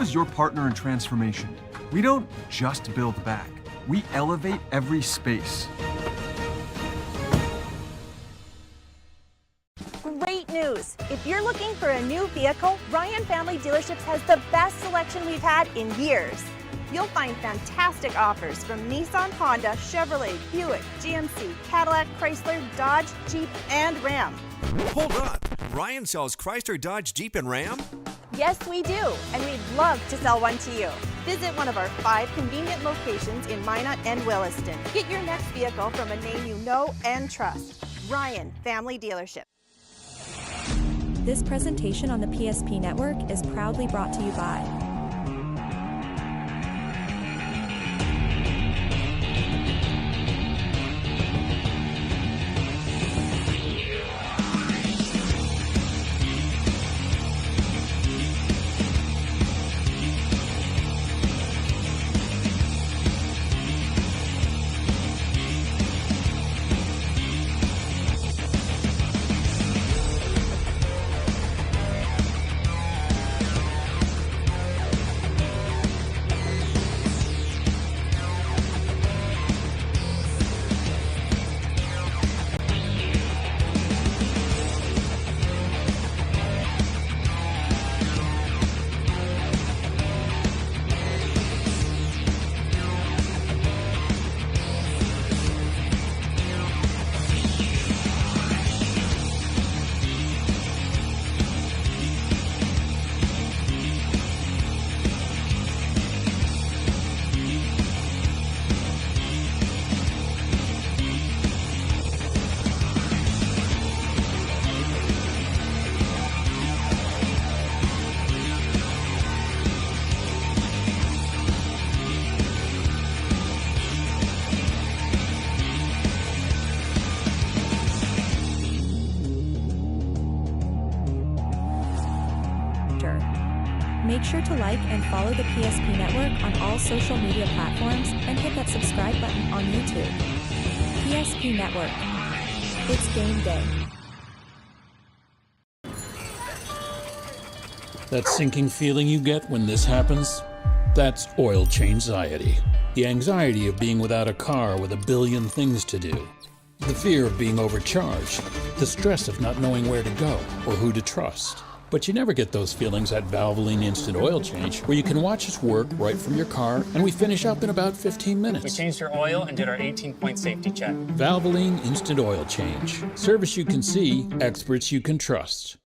As your partner in transformation, we don't just build back, we elevate every space. Great news! If you're looking for a new vehicle, Ryan Family Dealerships has the best selection we've had in years. You'll find fantastic offers from Nissan, Honda, Chevrolet, Buick, GMC, Cadillac, Chrysler, Dodge, Jeep, and Ram. Hold on. Ryan sells Chrysler, Dodge, Jeep, and Ram? Yes, we do, and we'd love to sell one to you. Visit one of our 5 convenient locations in Minot and Williston. Get your next vehicle from a name you know and trust. Ryan Family Dealership. This presentation on the PSP Network is proudly brought to you by Make sure to like and follow the PSP Network on all social media platforms and hit that subscribe button on YouTube. PSP Network. It's game day. That sinking feeling you get when this happens? That's oil change-anxiety. The anxiety of being without a car with a billion things to do. The fear of being overcharged. The stress of not knowing where to go or who to trust. But you never get those feelings at Valvoline Instant Oil Change, where you can watch us work right from your car, and we finish up in about 15 minutes. We changed your oil and did our 18-point safety check. Valvoline Instant Oil Change. Service you can see, experts you can trust.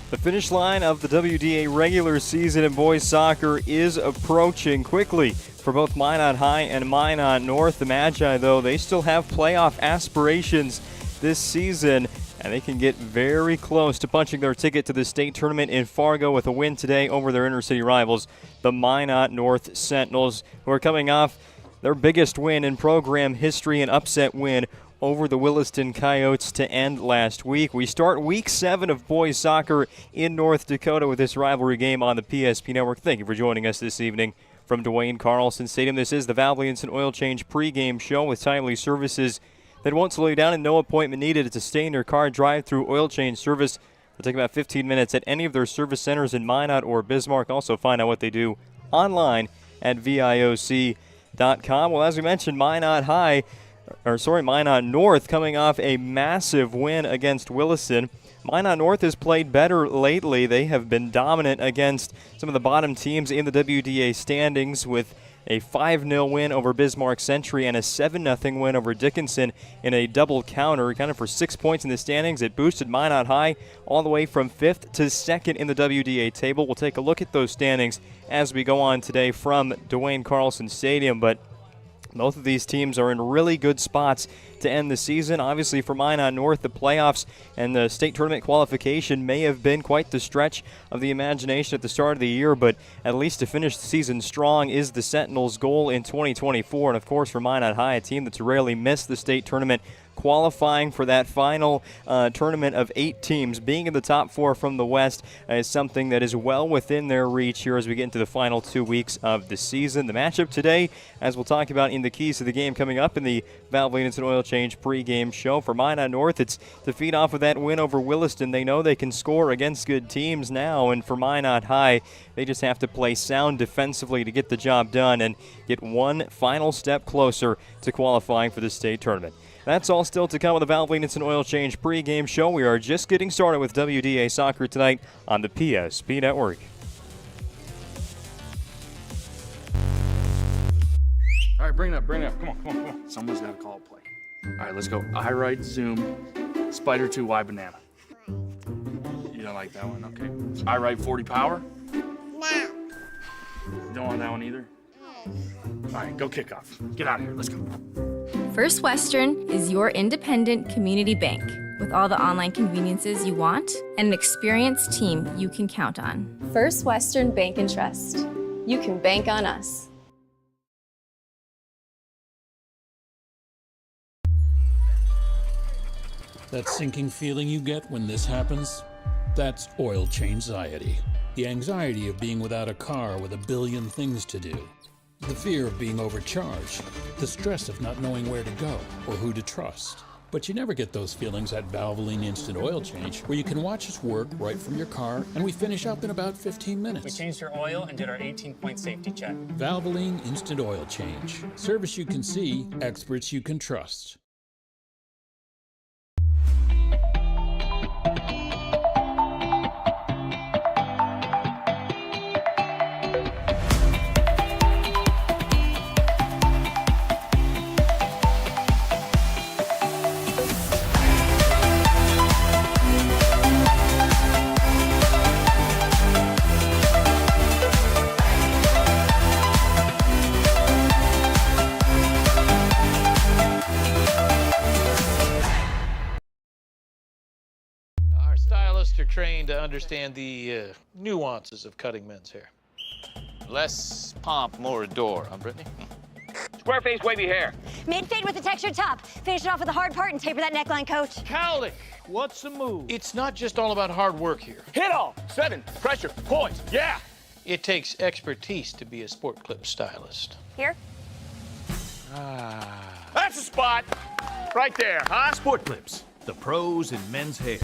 The finish line of the WDA regular season in boys soccer is approaching quickly for both Minot High and Minot North. The Magi, though, they still have playoff aspirations this season, and they can get very close to punching their ticket to the state tournament in Fargo with a win today over their inner-city rivals, the Minot North Sentinels, who are coming off their biggest win in program history, an upset win over the Williston Coyotes to end last week. We start Week 7 of boys soccer in North Dakota with this rivalry game on the PSP Network. Thank you for joining us this evening from Duane Carlson Stadium. This is the Valvoline Instant Oil Change pregame show with timely services that won't slow you down and no appointment needed. It's a stay-in-your car drive-through oil change service. It'll take about 15 minutes at any of their service centers in Minot or Bismarck. Also find out what they do online at VIOC.com. Well, as we mentioned, Minot North coming off a massive win against Williston. Minot North has played better lately. They have been dominant against some of the bottom teams in the WDA standings with a 5-0 win over Bismarck Century, and a 7-0 win over Dickinson in a double counter, kind of for 6 points in the standings. It boosted Minot High all the way from 5th to 2nd in the WDA table. We'll take a look at those standings as we go on today from Duane Carlson Stadium, but both of these teams are in really good spots to end the season. Obviously, for Minot North, the playoffs and the state tournament qualification may have been quite the stretch of the imagination at the start of the year, but at least to finish the season strong is the Sentinels' goal in 2024. And, of course, for Minot High, a team that's rarely missed the state tournament, qualifying for that final tournament of 8 teams, being in the top 4 from the West is something that is well within their reach here as we get into the final 2 weeks of the season. The matchup today, as we'll talk about in the keys to the game coming up in the Valvoline Instant Oil Change pregame show. For Minot North, it's to feed off of that win over Williston. They know they can score against good teams now, and for Minot High, they just have to play sound defensively to get the job done and get one final step closer to qualifying for the state tournament. That's all still to come on the Valvoline Instant Oil Change pregame show. We are just getting started with WDA Soccer tonight on the PSP Network. All right, bring it up. Come on. Someone's got to call a play. All right, let's go. I right, zoom, spider 2, Y banana. You don't like that one? Okay. I right, 40 power? No. You don't want that one either? All right, go kick off. Get out of here. Let's go. First Western is your independent community bank with all the online conveniences you want and an experienced team you can count on. First Western Bank and Trust. You can bank on us. That sinking feeling you get when this happens? That's oil change anxiety. The anxiety of being without a car with a billion things to do. The fear of being overcharged, the stress of not knowing where to go or who to trust. But you never get those feelings at Valvoline Instant Oil Change, where you can watch us work right from your car, and we finish up in about 15 minutes. We changed your oil and did our 18-point safety check. Valvoline Instant Oil Change. Service you can see, experts you can trust. Are trained to understand the nuances of cutting men's hair. Less pomp, more adore, huh, Brittany? Square face, wavy hair. Mid-fade with a textured top. Finish it off with a hard part and taper that neckline, coach. Cowlick, what's the move? It's not just all about hard work here. Hit all. 7. Pressure. Points. Yeah. It takes expertise to be a sport clip stylist. Here? That's a spot. Right there, huh? Sport Clips, the pros in men's hair.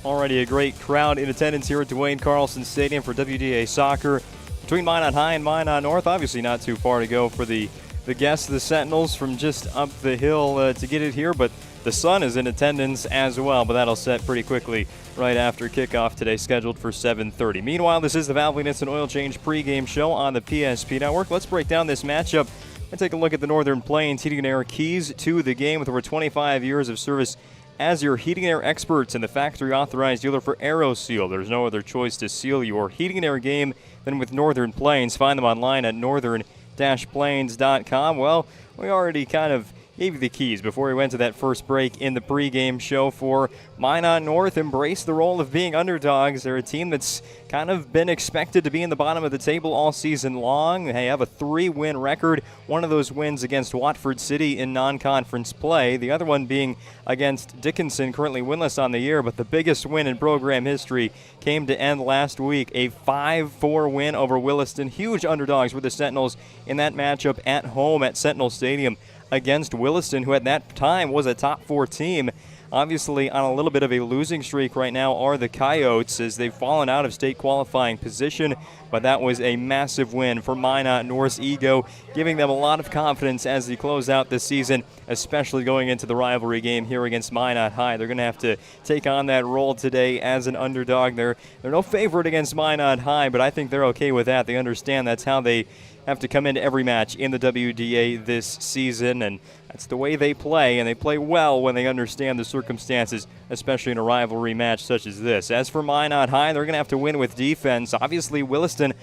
Already a great crowd in attendance here at Duane Carlson Stadium for WDA Soccer. Between Minot High and Minot North, obviously not too far to go for the guests, the Sentinels, from just up the hill to get it here, but the sun is in attendance as well, but that'll set pretty quickly right after kickoff today, scheduled for 7:30. Meanwhile, this is the Valvoline Instant Oil Change pregame show on the PSP Network. Let's break down this matchup and take a look at the Northern Plains Heating and Air keys to the game with over 25 years of service as your heating and air experts and the factory authorized dealer for AeroSeal. There's no other choice to seal your heating and air game than with Northern Plains. Find them online at northern-plains.com. Well, we already kind of gave you the keys before we went to that first break in the pregame show for Minot North. Embrace the role of being underdogs. They're a team that's kind of been expected to be in the bottom of the table all season long. They have a 3-win record. One of those wins against Watford City in non-conference play. The other one being against Dickinson, currently winless on the year, but the biggest win in program history came to end last week. A 5-4 win over Williston. Huge underdogs were the Sentinels in that matchup at home at Sentinel Stadium against Williston, who at that time was a top 4 team. obviously on a little bit of a losing streak right now are the Coyotes as they've fallen out of state qualifying position, but that was a massive win for Minot North's ego, giving them a lot of confidence as they close out this season, especially going into the rivalry game here against Minot High. They're going to have to take on that role today as an underdog. They're no favorite against Minot High, but I think they're okay with that. They understand that's how they have to come into every match in the WDA this season, and that's the way they play, and they play well when they understand the circumstances, especially in a rivalry match such as this. As for Minot High, they're going to have to win with defense. Obviously, Williston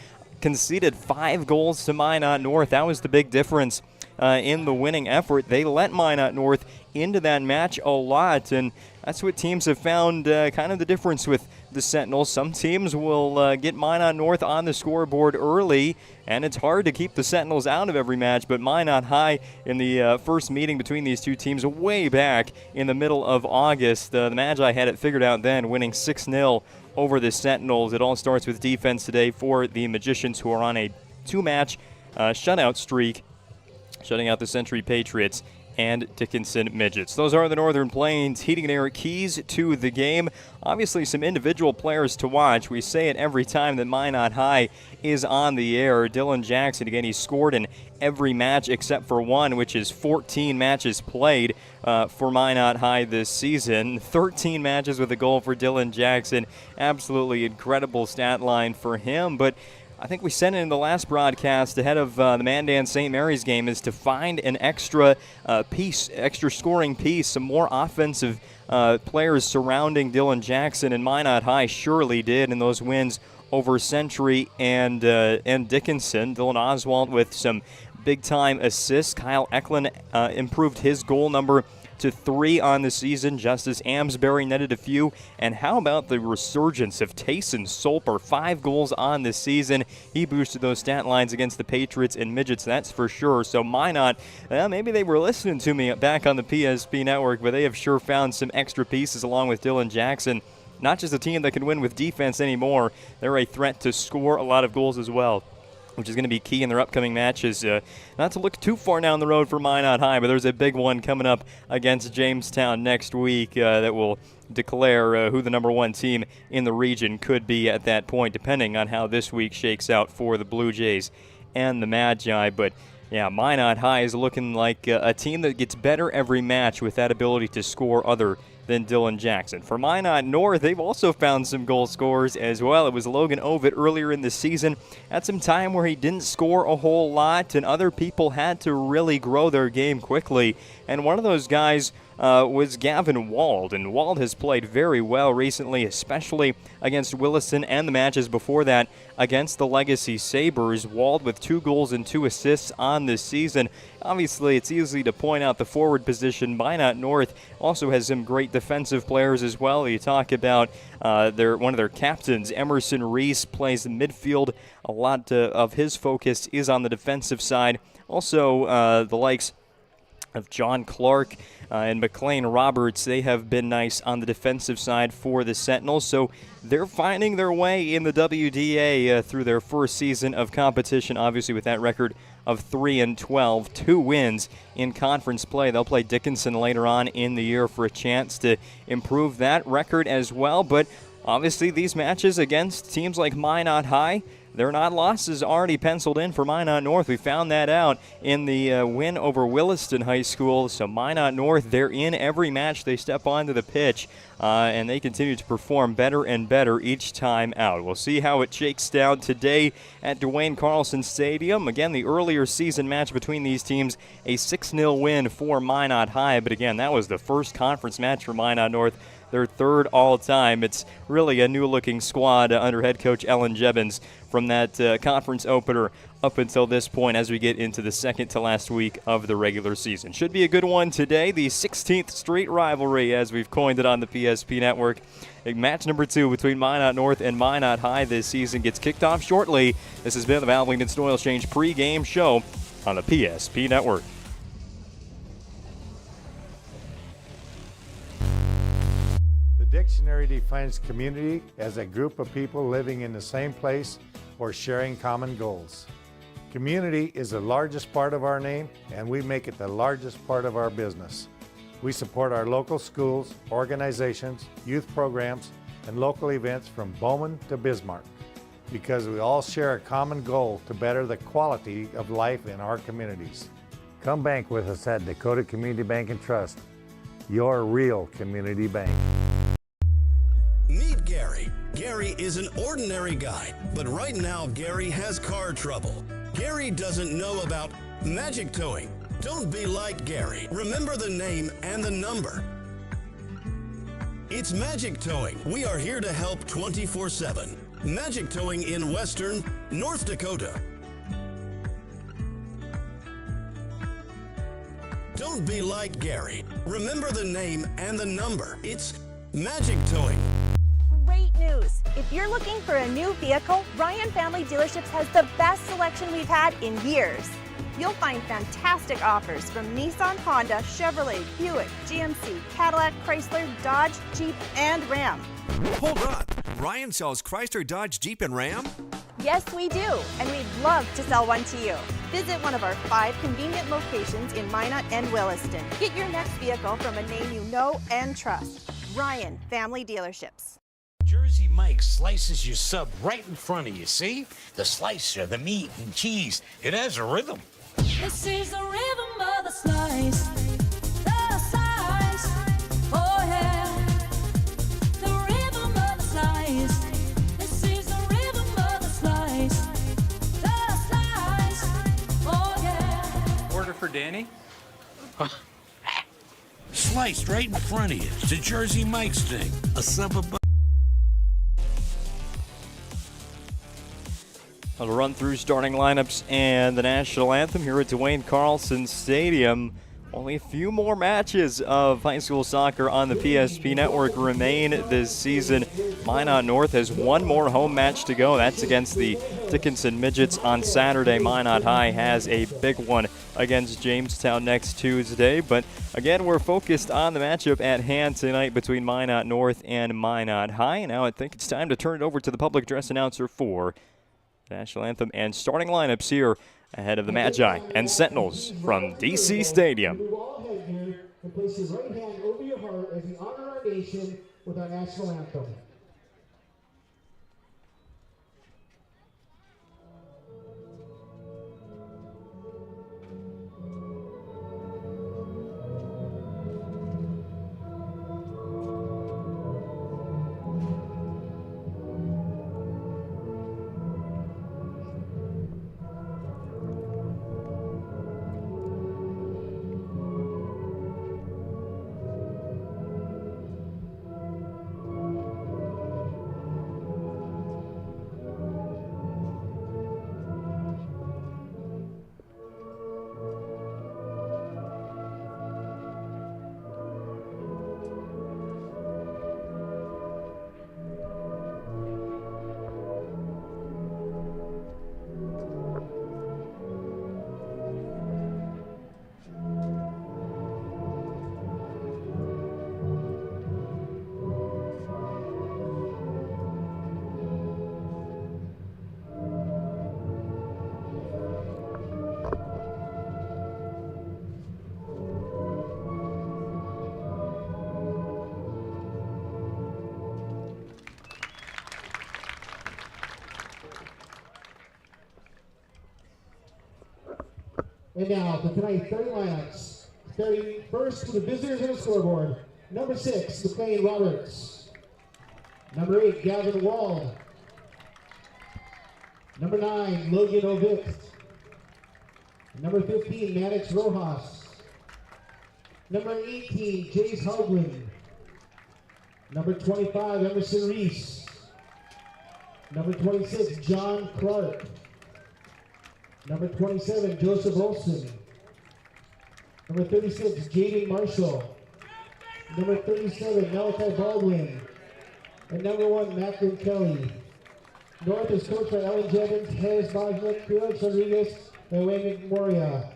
conceded 5 goals to Minot North. That was the big difference in the winning effort. They let Minot North into that match a lot, and that's what teams have found kind of the difference with the Sentinels. Some teams will get Minot North on the scoreboard early, and it's hard to keep the Sentinels out of every match, but Minot High in the first meeting between these two teams way back in the middle of August, the Magi had it figured out then, winning 6-0 over the Sentinels. It all starts with defense today for the Magicians, who are on a 2-match shutout streak, shutting out the Century Patriots and Dickinson Midgets. Those are the Northern Plains Heating and Air keys to the game. Obviously, some individual players to watch. We say it every time that Minot High is on the air. Dylan Jackson, again, he's scored in every match except for one, which is 14 matches played for Minot High this season. 13 matches with a goal for Dylan Jackson. Absolutely incredible stat line for him, but I think we said it in the last broadcast ahead of the Mandan St. Mary's game, is to find an extra piece, extra scoring piece, some more offensive players surrounding Dylan Jackson, and Minot High surely did in those wins over Century and Dickinson. Dylan Oswald with some big-time assists. Kyle Eklund improved his goal number to 3 on the season. Justice Amsbury netted a few. And how about the resurgence of Tayson Solper? 5 goals on the season. He boosted those stat lines against the Patriots and Midgets, that's for sure. So Minot, maybe they were listening to me back on the PSP network, but they have sure found some extra pieces along with Dylan Jackson. Not just a team that can win with defense anymore, they're a threat to score a lot of goals as well, which is going to be key in their upcoming matches. Not to look too far down the road for Minot High, but there's a big one coming up against Jamestown next week that will declare who the number 1 team in the region could be at that point, depending on how this week shakes out for the Blue Jays and the Magi. But yeah, Minot High is looking like a team that gets better every match with that ability to score other than Dylan Jackson. For Minot North, they've also found some goal scorers as well. It was Logan Ovid earlier in the season. Had some time where he didn't score a whole lot, and other people had to really grow their game quickly. And one of those guys was Gavin Wald, and Wald has played very well recently, especially against Williston and the matches before that against the Legacy Sabres. Wald with 2 goals and 2 assists on this season. Obviously, it's easy to point out the forward position. Minot North also has some great defensive players as well. You talk about one of their captains, Emerson Reese, plays the midfield. A lot of his focus is on the defensive side. Also, the likes of John Clark and McLean Roberts, they have been nice on the defensive side for the Sentinels. So they're finding their way in the WDA through their first season of competition, obviously with that record of 3-12, 2 wins in conference play. They'll play Dickinson later on in the year for a chance to improve that record as well. But obviously these matches against teams like Minot High, they're not losses already penciled in for Minot North. We found that out in the win over Williston High School. So Minot North, they're in every match they step onto the pitch, and they continue to perform better and better each time out. We'll see how it shakes down today at Duane Carlson Stadium. Again, the earlier season match between these teams, a 6-0 win for Minot High. But again, that was the first conference match for Minot North, their 3rd all-time. It's really a new-looking squad under head coach Ellen Jebbins from that conference opener up until this point as we get into the second to last week of the regular season. Should be a good one today, the 16th Street Rivalry, as we've coined it on the PSP Network. Match number 2 between Minot North and Minot High this season gets kicked off shortly. This has been the Valvoline Instant Oil Change pre-game show on the PSP Network. The dictionary defines community as a group of people living in the same place or sharing common goals. Community is the largest part of our name, and we make it the largest part of our business. We support our local schools, organizations, youth programs, and local events from Bowman to Bismarck because we all share a common goal to better the quality of life in our communities. Come bank with us at Dakota Community Bank and Trust, your real community bank. Meet Gary. Gary is an ordinary guy, but right now Gary has car trouble. Gary doesn't know about magic towing. Don't be like Gary. Remember the name and the number. It's Magic Towing. We are here to help 24/7. Magic Towing in Western North Dakota. Don't be like Gary. Remember the name and the number. It's Magic Towing. Great news! If you're looking for a new vehicle, Ryan Family Dealerships has the best selection we've had in years. You'll find fantastic offers from Nissan, Honda, Chevrolet, Buick, GMC, Cadillac, Chrysler, Dodge, Jeep, and Ram. Hold on. Ryan sells Chrysler, Dodge, Jeep, and Ram? Yes, we do, and we'd love to sell one to you. Visit one of our 5 convenient locations in Minot and Williston. Get your next vehicle from a name you know and trust. Ryan Family Dealerships. Jersey Mike slices your sub right in front of you, see? The slicer, the meat and cheese, it has a rhythm. This is the rhythm of the slice. The slice. Oh yeah. The rhythm of the slice. This is the rhythm of the slice. The slice. Oh yeah. Order for Danny? Sliced right in front of you. It's a Jersey Mike's thing. A sub of I'll run through starting lineups and the national anthem here at Duane Carlson Stadium. Only a few more matches of high school soccer on the PSP network remain this season. Minot North has one more home match to go. That's against the Dickinson Midgets on Saturday. Minot High has a big one against Jamestown next Tuesday. But again, we're focused on the matchup at hand tonight between Minot North and Minot High. Now I think it's time to turn it over to the public address announcer for national anthem and starting lineups here ahead of the Magi and Sentinels from DC Stadium. Move all ahead here and place your right hand over your heart as we honor our nation with our national anthem. And now for tonight's starting lineups. Starting first with the visitors on the scoreboard. Number 6, McLean Roberts. Number 8, Gavin Wald. Number 9, Logan Ovitt. Number 15, Maddox Rojas. Number 18, Jace Hoagland. Number 25, Emerson Reese. Number 26, John Clark. Number 27, Joseph Olson. Number 36, Jaden Marshall. Number 37, Malachi Baldwin. And number 1, Macklin Kelly. North is coached by Ellen Jevons, Harris Bosnick, Felix Rodriguez, and Wayne McMoria.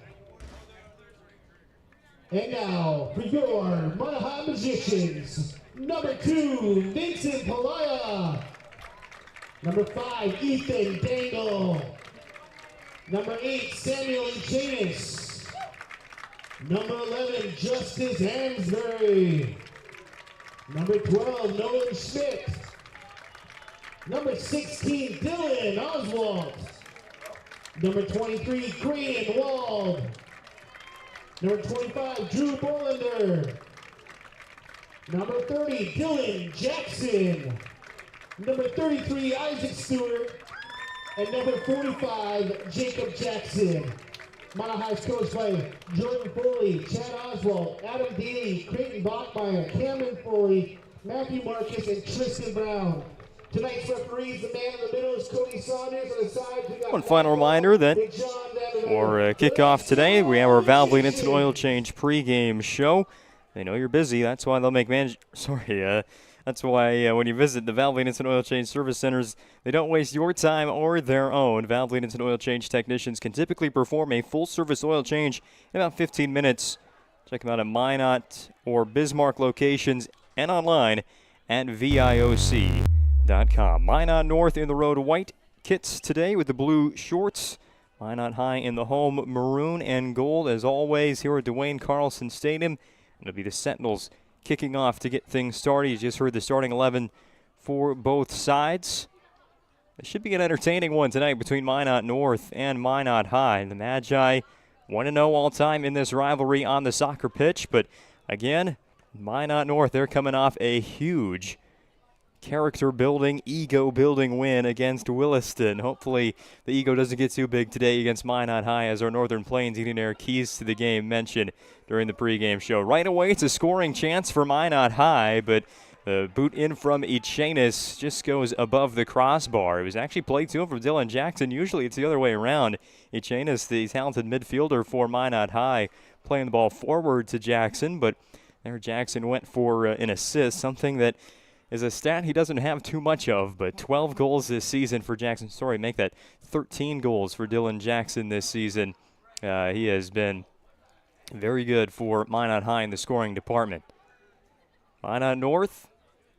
And now, for your Manaha musicians, number 2, Vincent Palaya. Number 5, Ethan Dangle. Number 8, Samuel Janis. Number 11, Justice Hansberry. Number 12, Nolan Schmidt. Number 16, Dylan Oswald. Number 23, Green Wald. Number 25, Drew Bolander. Number 30, Dylan Jackson. Number 33, Isaac Stewart. And number 45, Jacob Jackson. Minot High's coached by Jordan Foley, Chad Oswald, Adam Daly, Creighton Bachmeyer, Cameron Foley, Matthew Marcus, and Tristan Brown. Tonight's referees, the man in the middle is Cody Saunders. On the side, we got One final reminder that for kickoff today, we have our Valvoline Instant Oil Change pregame show. They know you're busy. That's why they'll make that's why when you visit the Valvoline Instant Oil Change service centers, they don't waste your time or their own. Valvoline Instant Oil Change technicians can typically perform a full-service oil change in about 15 minutes. Check them out at Minot or Bismarck locations and online at VIOC.com. Minot North in the road white kits today with the blue shorts. Minot High in the home maroon and gold as always here at Duane Carlson Stadium. It'll be the Sentinels kicking off to get things started. You just heard the starting 11 for both sides. It should be an entertaining one tonight between Minot North and Minot High. The Magi 1-0 all time in this rivalry on the soccer pitch, but again, Minot North, they're coming off a huge character-building, ego-building win against Williston. Hopefully the ego doesn't get too big today against Minot High, as our Northern Plains Eating Air keys to the game mentioned during the pregame show. Right away, it's a scoring chance for Minot High, but the boot in from Echanis just goes above the crossbar. It was actually played to him from Dylan Jackson. Usually it's the other way around. Echanis, the talented midfielder for Minot High, playing the ball forward to Jackson, but there Jackson went for an assist, something that is a stat he doesn't have too much of, but 12 goals this season for Jackson. Sorry, make that 13 goals for Dylan Jackson this season. He has been very good for Minot High in the scoring department. Minot North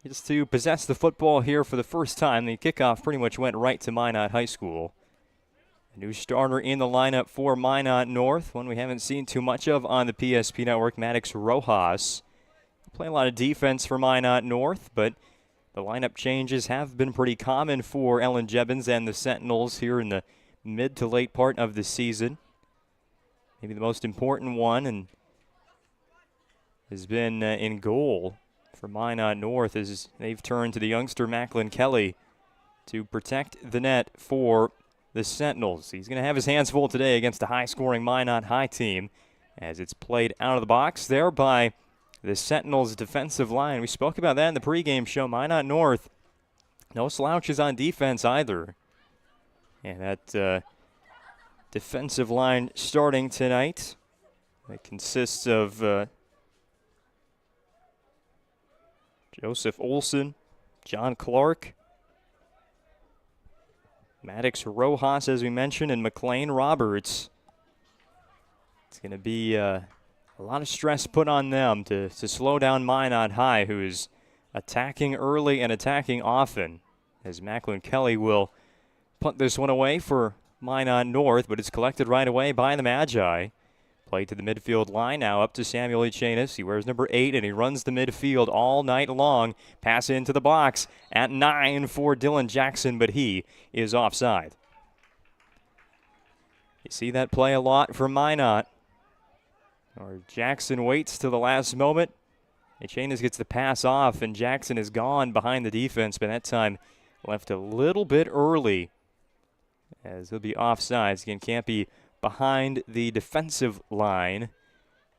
is to possess the football here for the first time. The kickoff pretty much went right to Minot High School. A new starter in the lineup for Minot North, one we haven't seen too much of on the PSP network, Maddox Rojas. Playing a lot of defense for Minot North, but the lineup changes have been pretty common for Ellen Jebbins and the Sentinels here in the mid to late part of the season. Maybe the most important one and has been in goal for Minot North as they've turned to the youngster Macklin Kelly to protect the net for the Sentinels. He's going to have his hands full today against a high-scoring Minot High team as it's played out of the box there by the Sentinels defensive line. We spoke about that in the pregame show. Minot North, no slouches on defense either. And that defensive line starting tonight, it consists of Joseph Olson, John Clark, Maddox Rojas, as we mentioned, and McLean Roberts. It's going to be a lot of stress put on them to slow down Minot High, who is attacking early and attacking often, as Macklin Kelly will punt this one away for Minot North, but it's collected right away by the Magi. Play to the midfield line now, up to Samuel Echanis. He wears number 8, and he runs the midfield all night long. Pass into the box at 9 for Dylan Jackson, but he is offside. You see that play a lot for Minot. Or Jackson waits till the last moment. Echanis gets the pass off, and Jackson is gone behind the defense, but that time left a little bit early, as he'll be offsides. Again, can't be behind the defensive line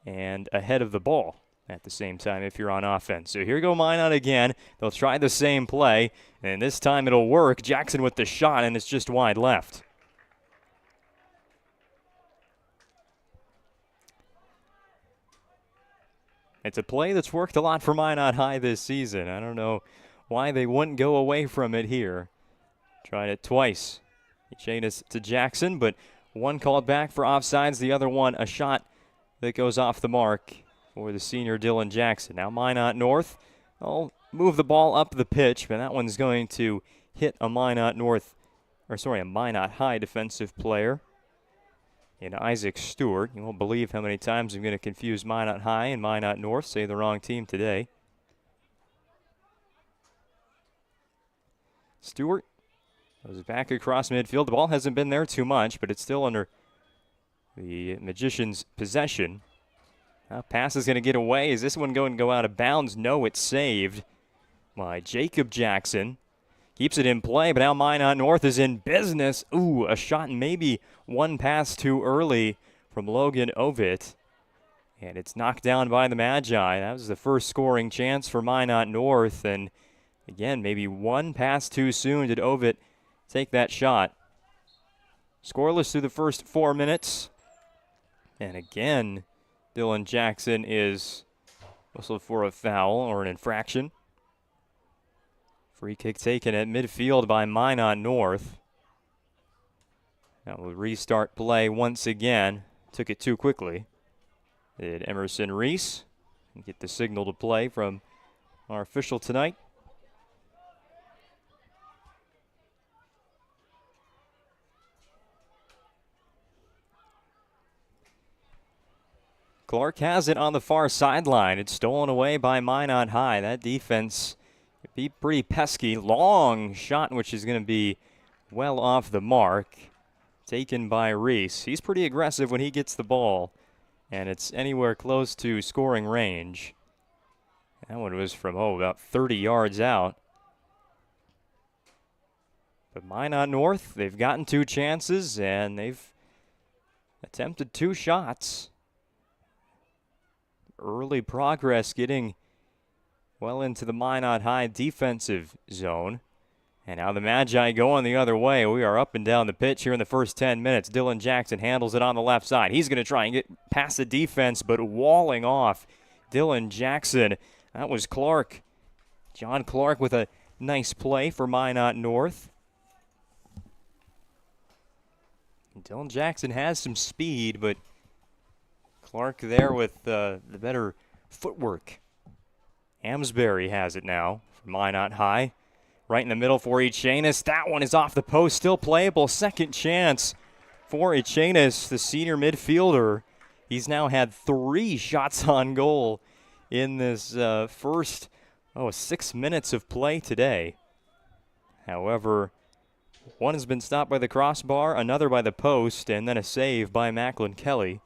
and ahead of the ball at the same time if you're on offense. So here go Minot again. They'll try the same play, and this time it'll work. Jackson with the shot, and it's just wide left. It's a play that's worked a lot for Minot High this season. I don't know why they wouldn't go away from it here. Tried it twice. Echanis to Jackson, but one called back for offsides, the other one a shot that goes off the mark for the senior Dylan Jackson. Now Minot North, they'll move the ball up the pitch, but that one's going to hit a Minot High defensive player. in Isaac Stewart. You won't believe how many times I'm going to confuse Minot High and Minot North, say the wrong team today. Stewart goes back across midfield. The ball hasn't been there too much, but it's still under the Magicians' possession. Now pass is going to get away. Is this one going to go out of bounds? No, it's saved by Jacob Jackson. Keeps it in play, but now Minot North is in business. Ooh, a shot maybe one pass too early from Logan Ovitt. And it's knocked down by the Magi. That was the first scoring chance for Minot North. And again, maybe one pass too soon did Ovitt take that shot. Scoreless through the first 4 minutes. And again, Dylan Jackson is whistled for a foul or an infraction. Free kick taken at midfield by Minot North. Now we'll restart play once again. Took it too quickly. Did Emerson Reese get the signal to play from our official tonight? Clark has it on the far sideline. It's stolen away by Minot High. That defense could be pretty pesky. Long shot, which is going to be well off the mark. Taken by Reese. He's pretty aggressive when he gets the ball, and it's anywhere close to scoring range. That one was from, about 30 yards out. But Minot North, they've gotten 2 chances, and they've attempted 2 shots. Early progress getting well into the Minot High defensive zone. And now the Magi going the other way. We are up and down the pitch here in the first 10 minutes. Dylan Jackson handles it on the left side. He's going to try and get past the defense, but walling off Dylan Jackson. That was Clark. John Clark with a nice play for Minot North. Dylan Jackson has some speed, but Clark there with the better footwork. Amsbury has it now for Minot High. Right in the middle for Echanis. That one is off the post, still playable. Second chance for Echanis, the senior midfielder. He's now had 3 shots on goal in this first 6 minutes of play today. However, one has been stopped by the crossbar, another by the post, and then a save by Macklin Kelly.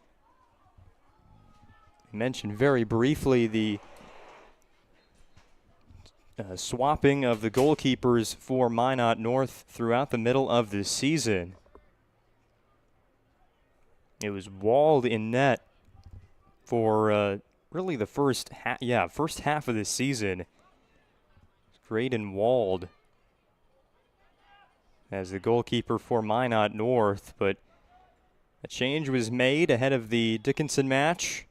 Mentioned very briefly the swapping of the goalkeepers for Minot North throughout the middle of the season. It was Wald in net for really the first half of the season. Graydon Wald as the goalkeeper for Minot North, but a change was made ahead of the Dickinson match.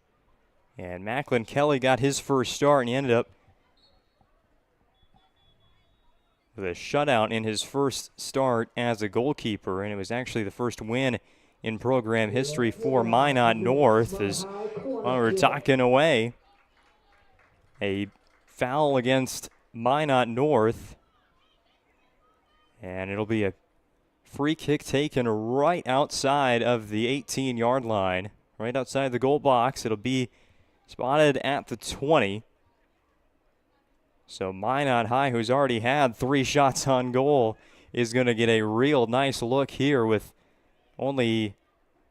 And Macklin Kelly got his first start, and he ended up with a shutout in his first start as a goalkeeper. And it was actually the first win in program history for Minot North. As while we're talking away, a foul against Minot North. And it'll be a free kick taken right outside of the 18-yard line, right outside the goal box. It'll be spotted at the 20. So Minot High, who's already had 3 shots on goal, is going to get a real nice look here with only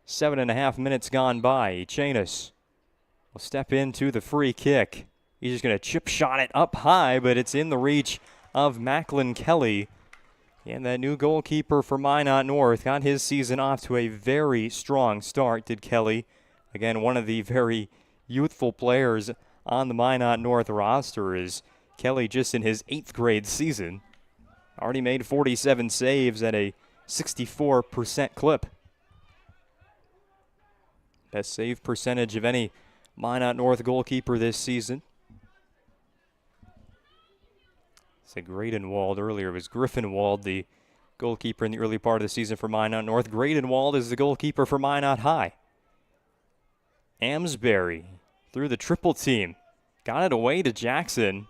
7.5 minutes gone by. Echanis will step into the free kick. He's just going to chip shot it up high, but it's in the reach of Macklin Kelly. And that new goalkeeper for Minot North got his season off to a very strong start, did Kelly. Again, one of the very youthful players on the Minot North roster is Kelly, just in his 8th grade season. Already made 47 saves at a 64% clip. Best save percentage of any Minot North goalkeeper this season. Said Graydon-Wald earlier. It was Griffin-Wald, the goalkeeper in the early part of the season for Minot North. Graydon-Wald is the goalkeeper for Minot High. Amsbury through the triple team. Got it away to Jackson.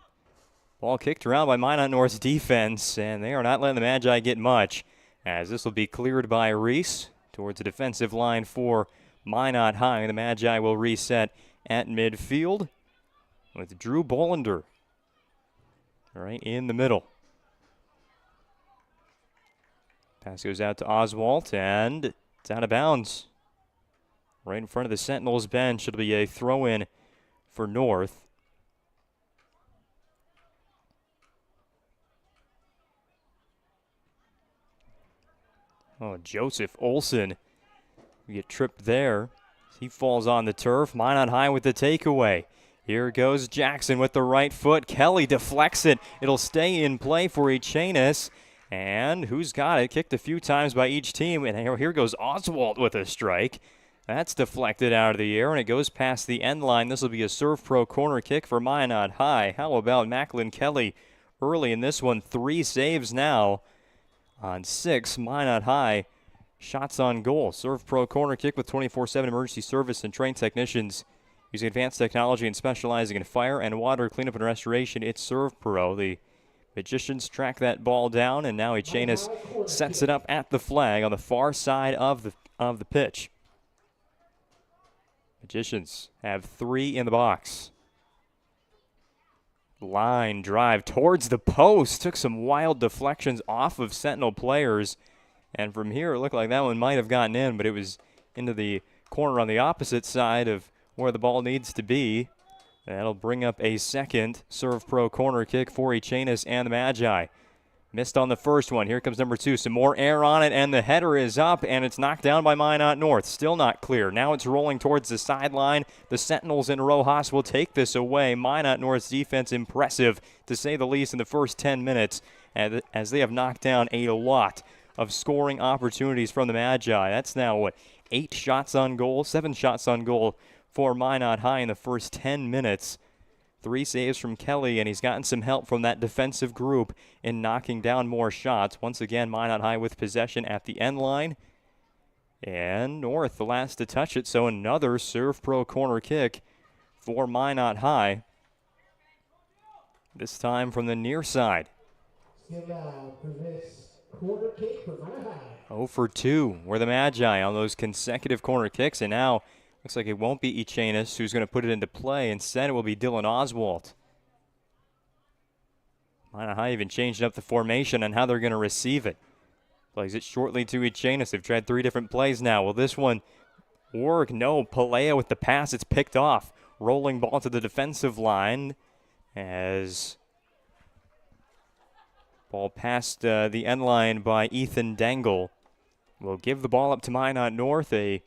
Ball kicked around by Minot North's defense, and they are not letting the Magi get much, as this will be cleared by Reese. towards the defensive line for Minot High. The Magi will reset at midfield with Drew Bolander right in the middle. Pass goes out to Oswalt, and it's out of bounds. Right in front of the Sentinels bench. It'll be a throw-in for North. Oh, Joseph Olson. We get tripped there. He falls on the turf. Minot High with the takeaway. Here goes Jackson with the right foot. Kelly deflects it. It'll stay in play for Echanis. And who's got it? Kicked a few times by each team. And here goes Oswalt with a strike. That's deflected out of the air, and it goes past the end line. This will be a Serve Pro corner kick for Minot High. How about Macklin Kelly early in this one? 3 saves now on 6. Minot High shots on goal. Serve Pro corner kick with 24/7 emergency service and trained technicians using advanced technology and specializing in fire and water cleanup and restoration. It's Serve Pro. The Magicians track that ball down, and now Echanis sets it up at the flag on the far side of the pitch. Magicians have 3 in the box. Line drive towards the post. Took some wild deflections off of Sentinel players. And from here, it looked like that one might have gotten in, but it was into the corner on the opposite side of where the ball needs to be. That'll bring up a second Serve Pro corner kick for Echanis and the Magi. Missed on the first one. Here comes number 2. Some more air on it, and the header is up, and it's knocked down by Minot North. Still not clear. Now it's rolling towards the sideline. The Sentinels and Rojas will take this away. Minot North's defense impressive, to say the least, in the first 10 minutes, as they have knocked down a lot of scoring opportunities from the Magi. That's now, 8 shots on goal, 7 shots on goal for Minot High in the first 10 minutes. 3 saves from Kelly, and he's gotten some help from that defensive group in knocking down more shots. Once again, Minot High with possession at the end line. And North the last to touch it, so another Serve Pro corner kick for Minot High. This time from the near side. 0 for 2 were the Magi on those consecutive corner kicks, and now looks like it won't be Echanis who's going to put it into play. Instead, it will be Dylan Oswalt. Minot High even changed up the formation on how they're going to receive it. Plays it shortly to Echanis. They've tried 3 different plays now. Will this one work? No. Palea with the pass. It's picked off. Rolling ball to the defensive line as ball past the end line by Ethan Dangle. Will give the ball up to Minot North. A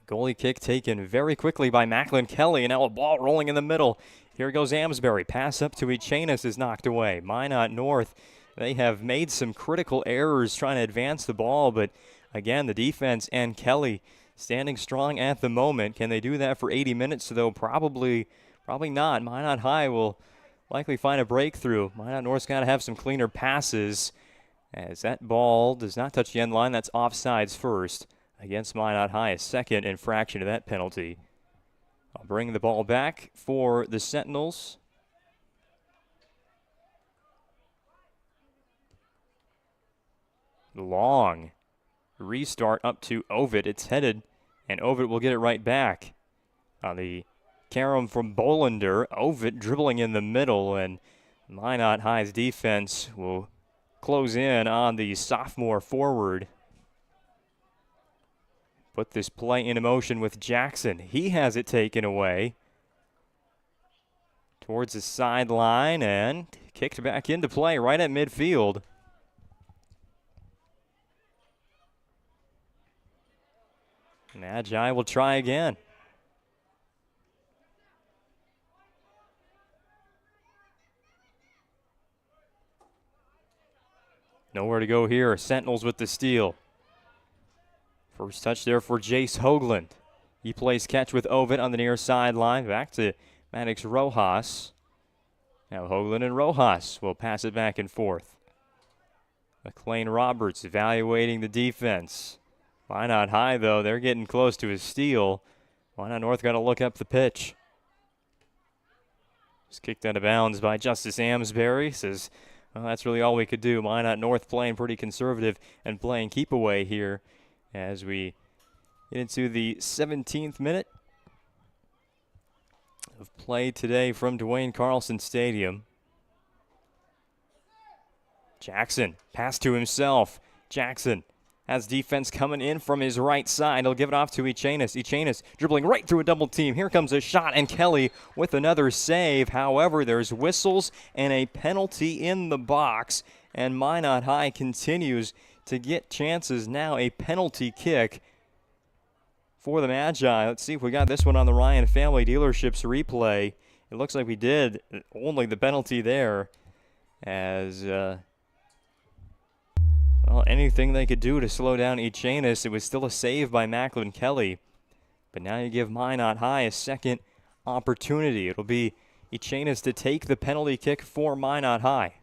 goalie kick taken very quickly by Macklin Kelly, and now a ball rolling in the middle. Here goes Amesbury. Pass up to Echanis is knocked away. Minot North, they have made some critical errors trying to advance the ball, but again, the defense and Kelly standing strong at the moment. Can they do that for 80 minutes, though? Probably not. Minot High will likely find a breakthrough. Minot North's got to have some cleaner passes, as that ball does not touch the end line. That's offsides first. Against Minot High, a second infraction of that penalty. I'll bring the ball back for the Sentinels. Long restart up to Ovid. It's headed, and Ovid will get it right back. On the carom from Bolander, Ovid dribbling in the middle, and Minot High's defense will close in on the sophomore forward. Put this play into motion with Jackson. He has it taken away towards the sideline and kicked back into play right at midfield. Magi will try again. Nowhere to go here. Sentinels with the steal. First touch there for Jace Hoagland. He plays catch with Ovid on the near sideline. Back to Maddox Rojas. Now Hoagland and Rojas will pass it back and forth. McLean Roberts evaluating the defense. Minot High, though, they're getting close to a steal. Minot North got to look up the pitch. Just kicked out of bounds by Justice Amesbury. Says, well, that's really all we could do. Minot North playing pretty conservative and playing keep away here as we get into the 17th minute of play today from Duane Carlson Stadium. Jackson, pass to himself. Jackson has defense coming in from his right side. He'll give it off to Echanis. Echanis dribbling right through a double team. Here comes a shot, and Kelly with another save. However, there's whistles and a penalty in the box, and Minot High continues to get chances. Now a penalty kick for the Magi. Let's see if we got this one on the Ryan Family Dealerships replay. It looks like we did. Only the penalty there, as well, anything they could do to slow down Echanis. It was still a save by Macklin Kelly. But now you give Minot High a second opportunity. It'll be Echanis to take the penalty kick for Minot High.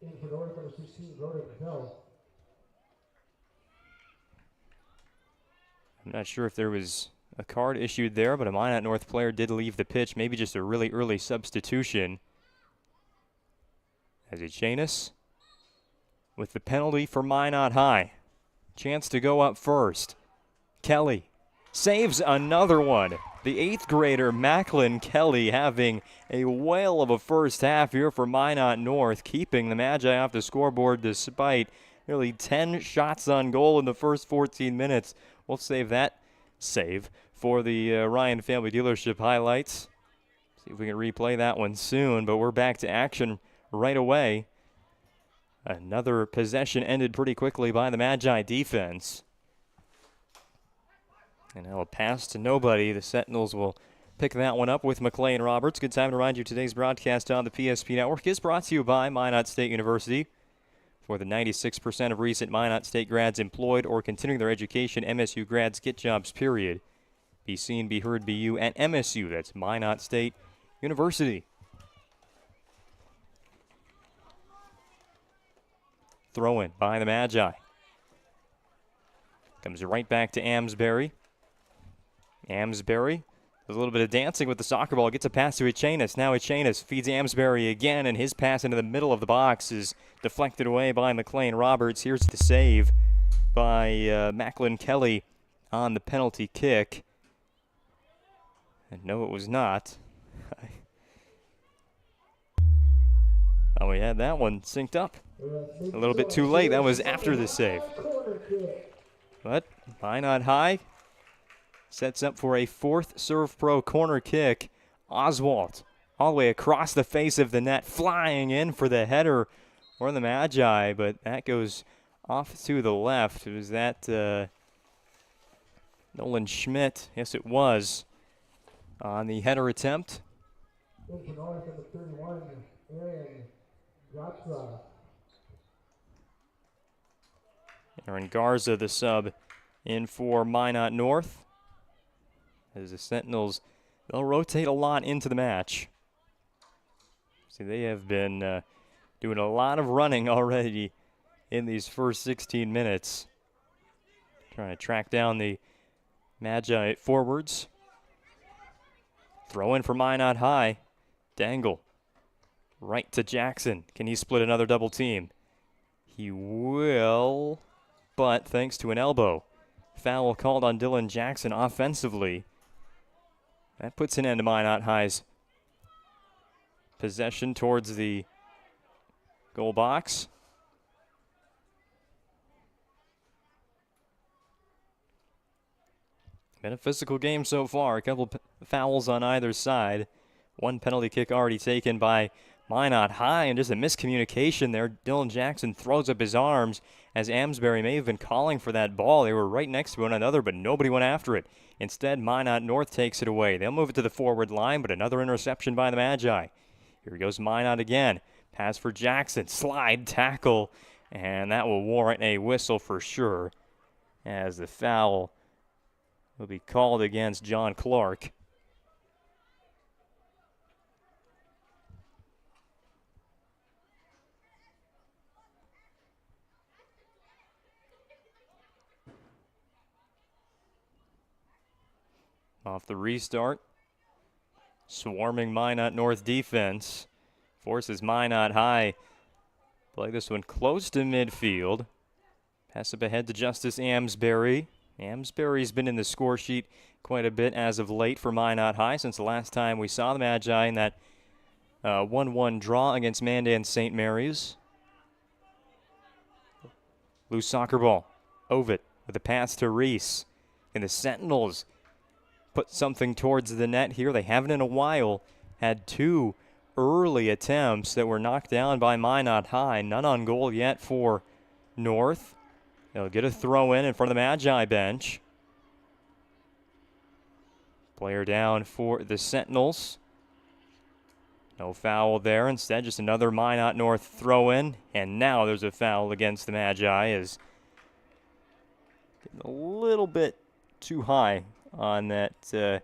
In for North, number 16, Rhoda McHell. I'm not sure if there was a card issued there, but a Minot North player did leave the pitch. Maybe just a really early substitution. As Echanis with the penalty for Minot High. Chance to go up first. Kelly saves another one. The 8th grader Macklin Kelly having a whale of a first half here for Minot North, keeping the Magi off the scoreboard despite nearly 10 shots on goal in the first 14 minutes. We'll save that save for the Ryan Family Dealership highlights. See if we can replay that one soon, but we're back to action right away. Another possession ended pretty quickly by the Magi defense. And now a pass to nobody. The Sentinels will pick that one up with McLean Roberts. Good time to remind you today's broadcast on the PSP Network is brought to you by Minot State University. For the 96% of recent Minot State grads employed or continuing their education, MSU grads get jobs, period. Be seen, be heard, be you at MSU. That's Minot State University. Throw in by the Magi. Comes right back to Amsbury. Amsbury does a little bit of dancing with the soccer ball. Gets a pass to Echanis. Now Echanis feeds Amsbury again, and his pass into the middle of the box is deflected away by McLean Roberts. Here's the save by Macklin Kelly on the penalty kick. And no, it was not. Oh, we had that one synced up a little bit too late. That was after the save. But Minot High sets up for a 4th Serve Pro corner kick. Oswald all the way across the face of the net, flying in for the header for the Magi, but that goes off to the left. Was that Nolan Schmidt? Yes, it was, on the header attempt. In for North, number 31, Aaron Garza. Aaron Garza, the sub, in for Minot North. As the Sentinels, they'll rotate a lot into the match. See, they have been doing a lot of running already in these first 16 minutes. Trying to track down the Magi forwards. Throw in for Minot High. Dangle. Right to Jackson. Can he split another double team? He will, but thanks to an elbow. Foul called on Dylan Jackson offensively. That puts an end to Minot High's possession towards the goal box. Been a physical game so far. A couple fouls on either side. One penalty kick already taken by Minot High, and just a miscommunication there. Dylan Jackson throws up his arms as Amsbury may have been calling for that ball. They were right next to one another, but nobody went after it. Instead, Minot North takes it away. They'll move it to the forward line, but another interception by the Magi. Here goes Minot again. Pass for Jackson. Slide tackle, and that will warrant a whistle for sure, as the foul will be called against John Clark. Off the restart, swarming Minot North defense forces Minot High play this one close to midfield. Pass up ahead to Justice Amsbury. Amsbury's been in the score sheet quite a bit as of late for Minot High since the last time we saw the Magi in that 1-1 draw against Mandan St. Mary's. Loose soccer ball. Ovid with a pass to Reese. And the Sentinels put something towards the net here. They haven't in a while. Had 2 early attempts that were knocked down by Minot High. None on goal yet for North. They'll get a throw in front of the Magi bench. Player down for the Sentinels. No foul there. Instead, just another Minot North throw in. And now there's a foul against the Magi. Is getting a little bit too high on that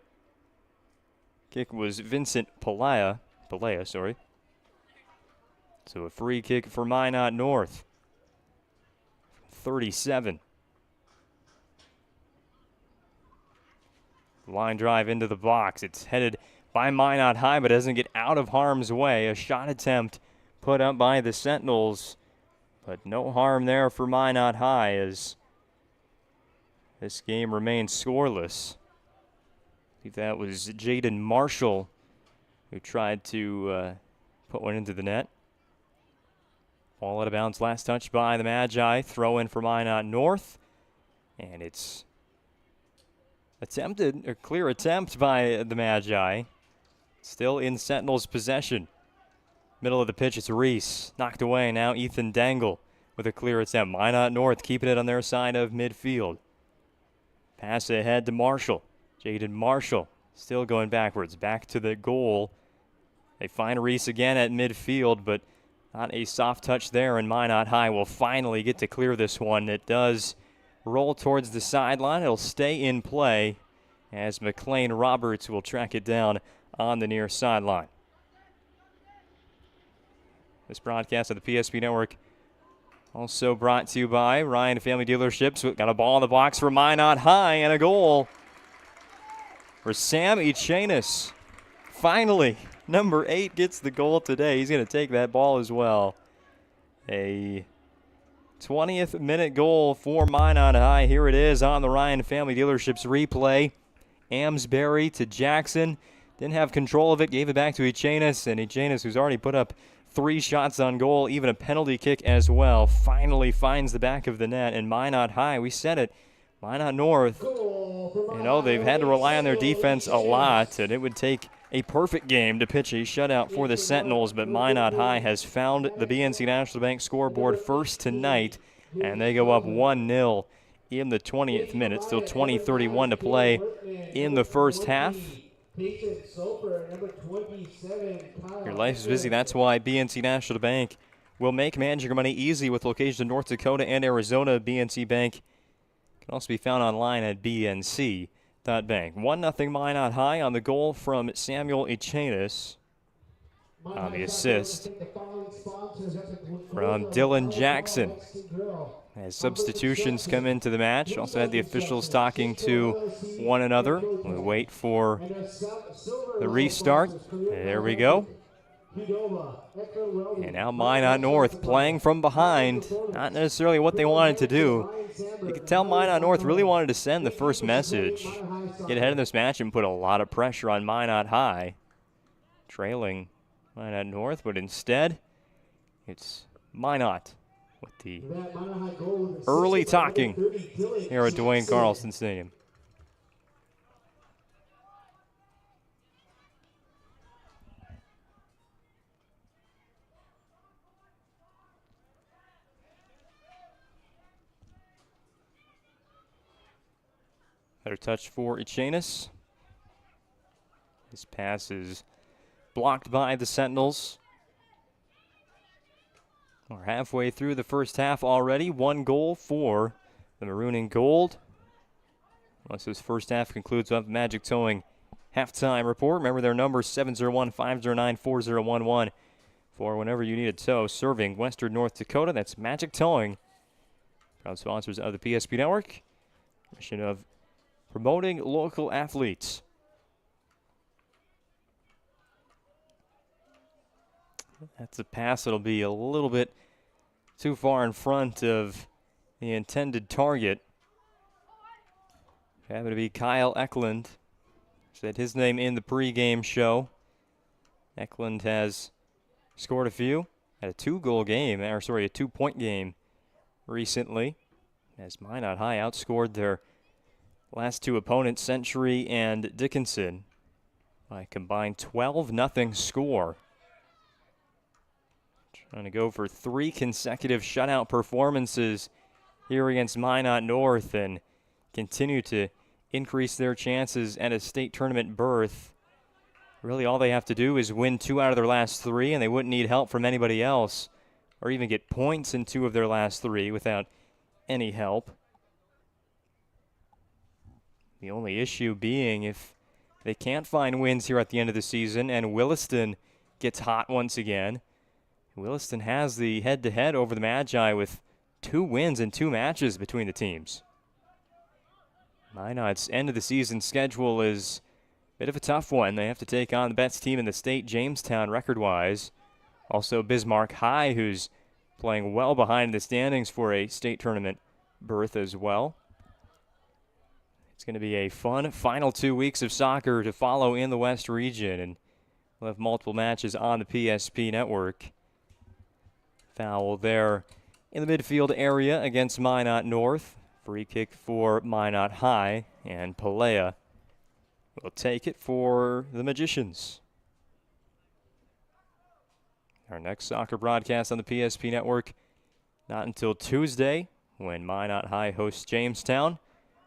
kick was Vincent Pelea, sorry. So a free kick for Minot North. 37. Line drive into the box. It's headed by Minot High, but doesn't get out of harm's way. A shot attempt put up by the Sentinels, but no harm there for Minot High as this game remains scoreless. I think that was Jaden Marshall who tried to put one into the net. Ball out of bounds, last touch by the Magi. Throw in for Minot North. And it's attempted, a clear attempt by the Magi. Still in Sentinels' possession. Middle of the pitch, it's Reese. Knocked away, now Ethan Dangle with a clear attempt. Minot North keeping it on their side of midfield. Pass ahead to Marshall. Jaden Marshall still going backwards. Back to the goal. They find Reese again at midfield, but not a soft touch there, and Minot High will finally get to clear this one. It does roll towards the sideline. It'll stay in play as McLean Roberts will track it down on the near sideline. This broadcast of the PSP Network also brought to you by Ryan Family Dealerships. Got a ball in the box for Minot High and a goal for Sam Echanis. Finally, number 8 gets the goal today. He's going to take that ball as well. A 20th minute goal for Minot High. Here it is on the Ryan Family Dealerships replay. Amsbury to Jackson. Didn't have control of it. Gave it back to Echanis. And Echanis, who's already put up 3 shots on goal, even a penalty kick as well, finally finds the back of the net. And Minot High, we said it, Minot North, they've had to rely on their defense a lot, and it would take a perfect game to pitch a shutout for the Sentinels, but Minot High has found the BNC National Bank scoreboard first tonight, and they go up 1-0 in the 20th minute. Still 20:31 to play in the first half. Your life is busy. That's why BNC National Bank will make managing your money easy with locations in North Dakota and Arizona. BNC Bank can also be found online at bnc.bank. 1-0 Minot High on the goal from Samuel Echanis. On the assist from Dylan Jackson. As substitutions come into the match, also had the officials talking to one another. We wait for the restart. There we go. And now Minot North playing from behind. Not necessarily what they wanted to do. You could tell Minot North really wanted to send the first message. Get ahead of this match and put a lot of pressure on Minot High. Trailing Minot North, but instead, it's Minot with the early talking here at Duane Carlson Stadium. Better touch for Echanis. His pass is blocked by the Sentinels. We're halfway through the first half already. 1 goal for the Maroon and Gold. Once this first half concludes, we'll have the Magic Towing halftime report. Remember their number 701-509-4011 for whenever you need a tow. Serving Western North Dakota. That's Magic Towing. Proud sponsors of the PSP Network. Mission of promoting local athletes. That's a pass that'll be a little bit too far in front of the intended target happened to be Kyle Eklund. Said his name in the pregame show. Eklund has scored a few. Had a 2-point game recently. As Minot High outscored their last two opponents, Century and Dickinson, by a combined 12-0 score. Trying to go for 3 consecutive shutout performances here against Minot North and continue to increase their chances at a state tournament berth. Really all they have to do is win 2 out of their last 3, and they wouldn't need help from anybody else, or even get points in 2 of their last 3 without any help. The only issue being if they can't find wins here at the end of the season and Williston gets hot once again. Williston has the head-to-head over the Magi with 2 wins in 2 matches between the teams. Minot's end of the season schedule is a bit of a tough one. They have to take on the best team in the state, Jamestown, record-wise. Also Bismarck High, who's playing well behind the standings for a state tournament berth as well. It's going to be a fun final 2 weeks of soccer to follow in the West region, and we'll have multiple matches on the PSP network. Foul there in the midfield area against Minot North. Free kick for Minot High, and Pelea will take it for the Magicians. Our next soccer broadcast on the PSP network not until Tuesday when Minot High hosts Jamestown.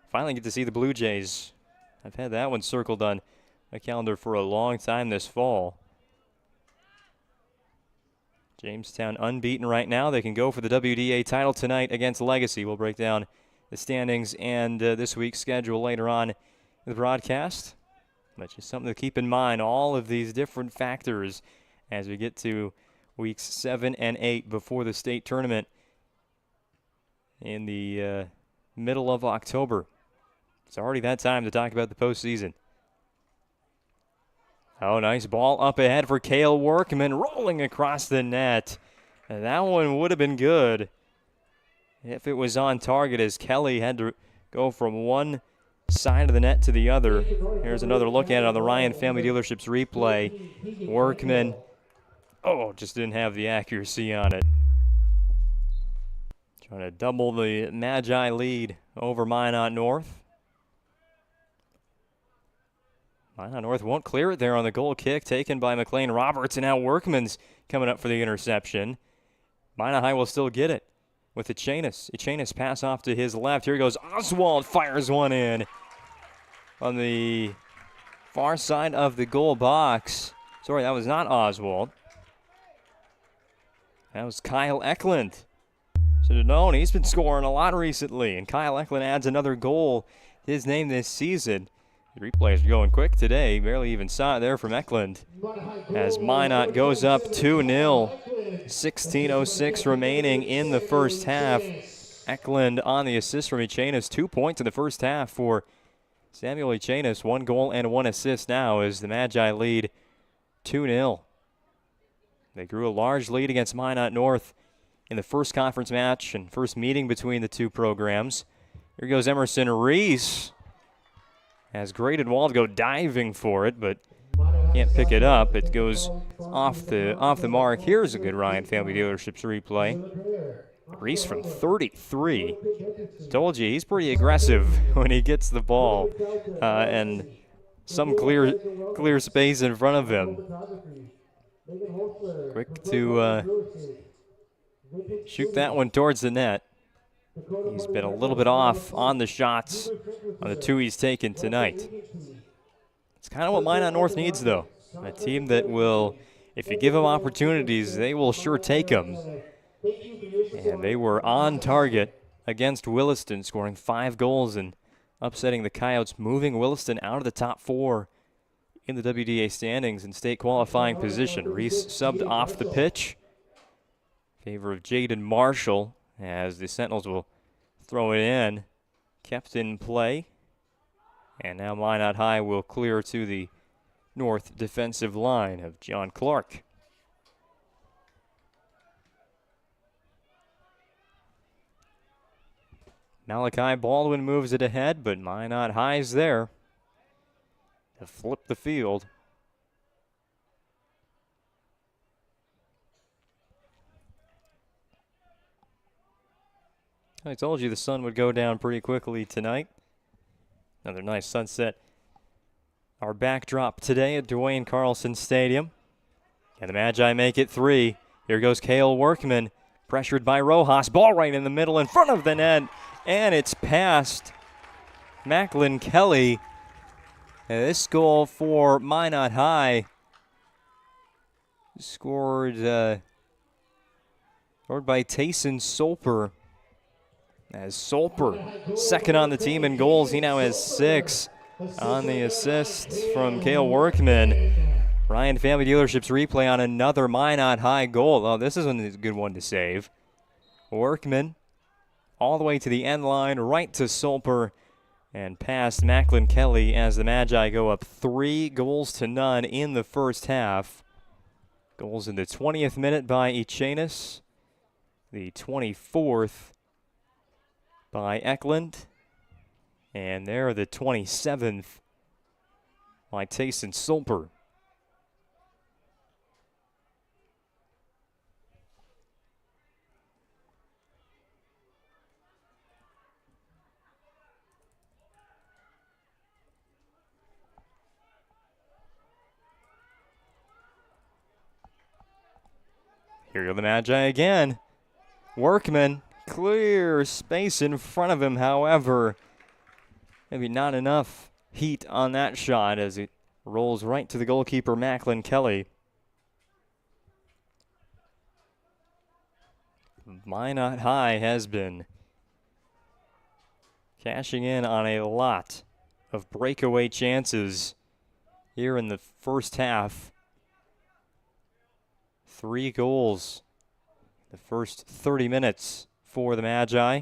Finally get to see the Blue Jays. I've had that one circled on my calendar for a long time this fall. Jamestown unbeaten right now. They can go for the WDA title tonight against Legacy. We'll break down the standings and this week's schedule later on in the broadcast. But just something to keep in mind, all of these different factors as we get to weeks 7 and 8 before the state tournament in the middle of October. It's already that time to talk about the postseason. Oh, nice ball up ahead for Cale Workman, rolling across the net. And that one would have been good if it was on target, as Kelly had to go from one side of the net to the other. Here's another look at it on the Ryan Family Dealerships replay. Workman, just didn't have the accuracy on it. Trying to double the Magi lead over Minot North. Minot North won't clear it there on the goal kick taken by McLean Roberts, and now Workman's coming up for the interception. Minot High will still get it with Echanis. Echanis pass off to his left. Here goes Oswald, fires one in on the far side of the goal box. Sorry, that was not Oswald. That was Kyle Eklund. Should have known, he's been scoring a lot recently, and Kyle Eklund adds another goal to his name this season. The replays are going quick today. Barely even saw it there from Eklund. As Minot goes up 2-0. 16:06 remaining in the first half. Eklund on the assist from Echanis. 2 points in the first half for Samuel Echanis. 1 goal and 1 assist now as the Magi lead 2-0. They grew a large lead against Minot North in the first conference match and first meeting between the two programs. Here goes Emerson Reese. Has Graydon Wald go diving for it, but can't pick it up. It goes off the mark. Here's a good Ryan Family Dealerships replay. Reese from 33. Told you, he's pretty aggressive when he gets the ball. And some clear space in front of him. Quick to shoot that one towards the net. He's been a little bit off on the shots on the 2 he's taken tonight. It's kind of what Minot North needs, though. A team that will, if you give them opportunities, they will sure take them. And they were on target against Williston, scoring 5 goals and upsetting the Coyotes, moving Williston out of the top 4 in the WDA standings in state qualifying position. Reese subbed off the pitch in favor of Jaden Marshall, as the Sentinels will throw it in. Kept in play. And now Minot High will clear to the north defensive line of John Clark. Malachi Baldwin moves it ahead, but Minot High's there to flip the field. I told you the sun would go down pretty quickly tonight. Another nice sunset. Our backdrop today at Duane Carlson Stadium. And the Magi make it 3. Here goes Cale Workman, pressured by Rojas. Ball right in the middle in front of the net. And it's past Macklin Kelly. And this goal for Minot High scored by Tayson Solper. As Solper, second on the team in goals, he now has 6 on the assist from Cale Workman. Ryan Family Dealerships replay on another Minot High goal. Oh, this is a good one to save. Workman all the way to the end line, right to Solper, and past Macklin Kelly as the Magi go up 3-0 in the first half. Goals in the 20th minute by Echanis, the 24th by Eklund, and there the 27th by Tayson Solper. Here go the Magi again. Workman, clear space in front of him, however, maybe not enough heat on that shot as it rolls right to the goalkeeper, Macklin Kelly. Minot High has been cashing in on a lot of breakaway chances here in the first half. 3 goals the first 30 minutes for the Magi.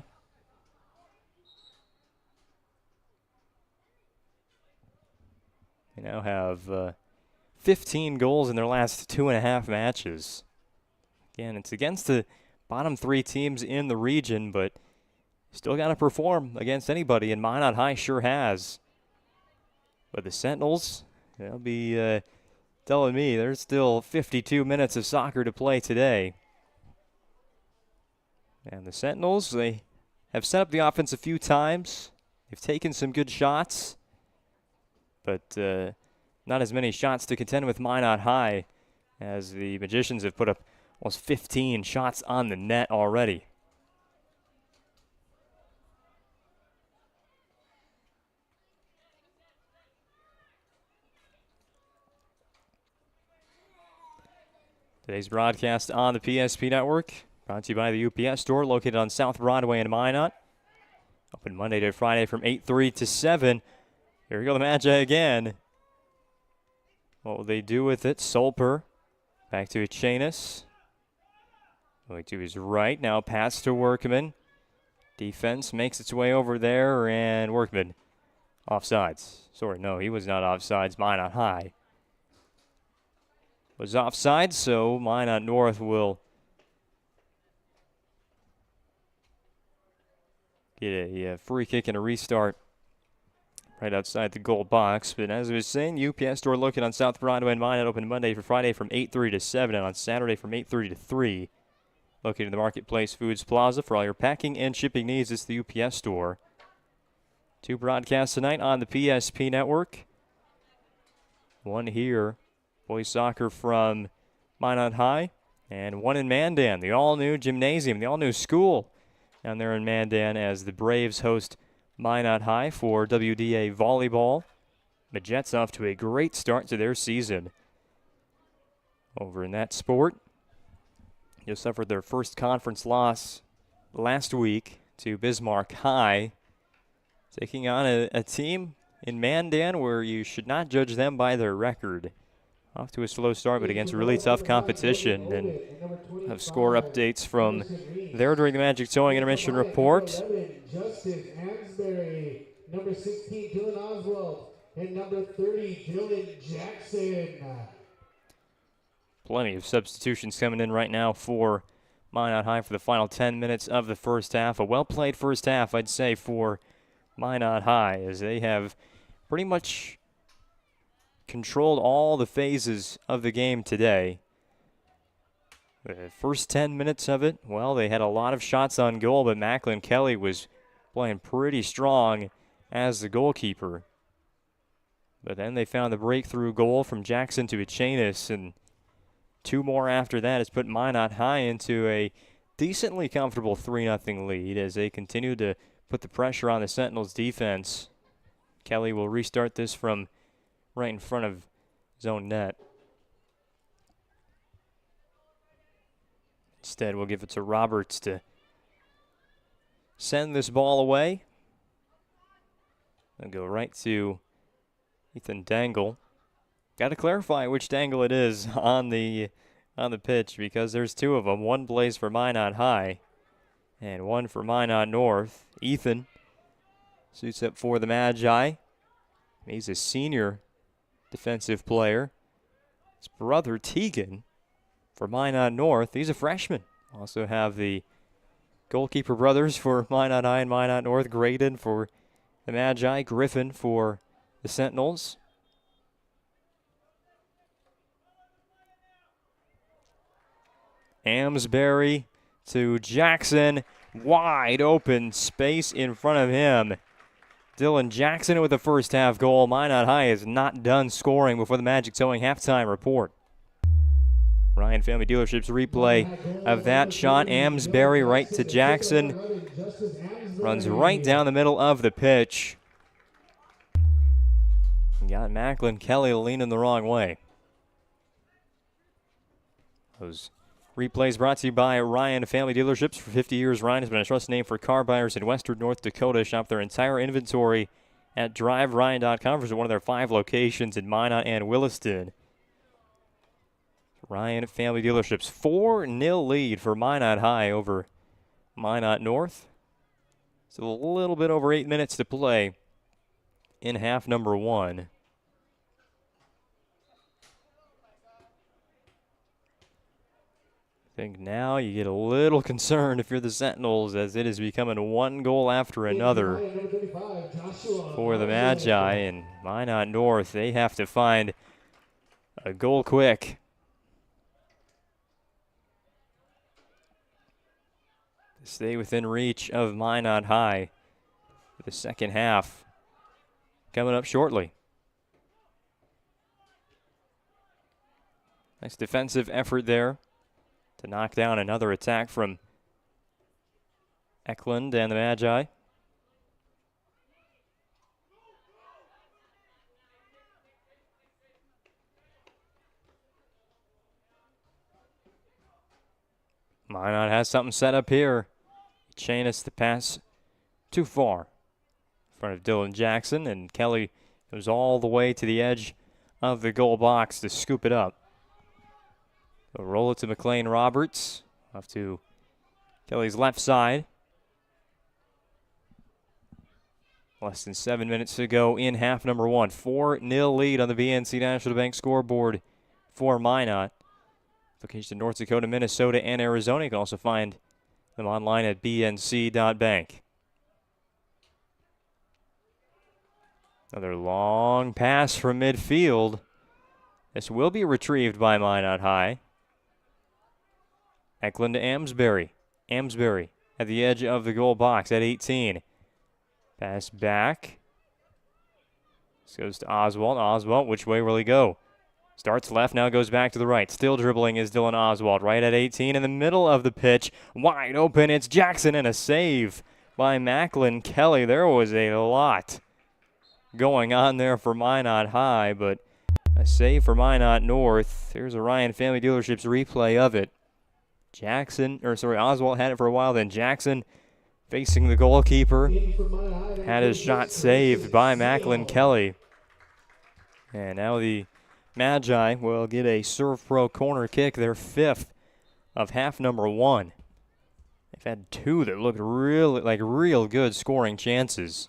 They now have 15 goals in their last 2.5 matches. Again, it's against the bottom 3 teams in the region, but still got to perform against anybody, and Minot High sure has. But the Sentinels, they'll be telling me there's still 52 minutes of soccer to play today. And the Sentinels, they have set up the offense a few times. They've taken some good shots, but not as many shots to contend with Minot High, as the Magicians have put up almost 15 shots on the net already. Today's broadcast on the PSP Network, brought to you by the UPS Store, located on South Broadway in Minot. Open Monday to Friday from 8:30 to 7. Here we go, the Magi again. What will they do with it? Solper, back to Echanis. Going to his right, now pass to Workman. Defense makes its way over there, and Workman offsides. Sorry, no, he was not offsides. Minot High was offside, so Minot North will get a free kick and a restart right outside the goal box. But as I was saying, UPS Store located on South Broadway in Minot, open Monday for Friday from 8:30 to 7, and on Saturday from 8:30 to 3. Located in the Marketplace Foods Plaza for all your packing and shipping needs. It's the UPS Store. 2 broadcasts tonight on the PSP Network. One here, boys soccer from Minot High, and one in Mandan, the all-new gymnasium, the all-new school down there in Mandan, as the Braves host Minot High for WDA volleyball. The Jets off to a great start to their season over in that sport. They suffered their first conference loss last week to Bismarck High, taking on a team in Mandan where you should not judge them by their record. Off to a slow start, but against really tough competition. And have score updates from there during the Magic Towing Intermission Report. Justin Hansberry, number 16, Dylan Oswald, and number 30, Dylan Jackson. Plenty of substitutions coming in right now for Minot High for the final 10 minutes of the first half. A well-played first half, I'd say, for Minot High, as they have pretty much controlled all the phases of the game today. The first 10 minutes of it, well, they had a lot of shots on goal, but Macklin Kelly was playing pretty strong as the goalkeeper. But then they found the breakthrough goal from Jackson to Echanis, and 2 more after that has put Minot High into a decently comfortable 3-0 lead as they continue to put the pressure on the Sentinels defense. Kelly will restart this from right in front of his own net. Instead, we'll give it to Roberts to send this ball away. And go right to Ethan Dangle. Got to clarify which Dangle it is on the pitch, because there's 2 of them. One plays for Minot High and one for Minot North. Ethan suits up for the Magi. He's a senior defensive player. His brother Tegan for Minot North, he's a freshman. Also have the goalkeeper brothers for Minot High and Minot North. Graydon for the Magi, Griffin for the Sentinels. Amsbury to Jackson. Wide open space in front of him. Dylan Jackson with the first half goal. Minot High is not done scoring before the Magic Towing halftime report. Ryan Family Dealerships replay of that shot. Amsbury right to Jackson. Runs right down the middle of the pitch. Got Macklin Kelly leaning the wrong way. Those replays brought to you by Ryan Family Dealerships. For 50 years, Ryan has been a trusted name for car buyers in western North Dakota. Shop their entire inventory at driveryan.com. Visit one of their 5 locations in Minot and Williston. Ryan Family Dealerships, 4-0 lead for Minot High over Minot North. So a little bit over 8 minutes to play in half number 1. I think now you get a little concerned if you're the Sentinels, as it is becoming 1 goal after another for the Magi. And Minot North, they have to find a goal quick. To stay within reach of Minot High for the second half coming up shortly. Nice defensive effort there to knock down another attack from Eklund and the Magi. Minot has something set up here. Chanis the pass too far in front of Dylan Jackson, and Kelly goes all the way to the edge of the goal box to scoop it up. They'll roll it to McLean Roberts, off to Kelly's left side. Less than 7 minutes to go in half number 1. 4-0 lead on the BNC National Bank scoreboard for Minot. Locations in North Dakota, Minnesota, and Arizona. You can also find them online at bnc.bank. Another long pass from midfield. This will be retrieved by Minot High. Eklund to Amsbury. Amsbury at the edge of the goal box at 18. Pass back. This goes to Oswald. Oswald, which way will he go? Starts left, now goes back to the right. Still dribbling is Dylan Oswald. Right at 18 in the middle of the pitch. Wide open, it's Jackson, and a save by Macklin Kelly. There was a lot going on there for Minot High, but a save for Minot North. There's a Ryan Family Dealerships replay of it. Oswald had it for a while, then Jackson facing the goalkeeper. Had his shot saved by Macklin Kelly. And now the Magi will get a Serve Pro corner kick, their 5th of half number 1. They've had 2 that looked really like real good scoring chances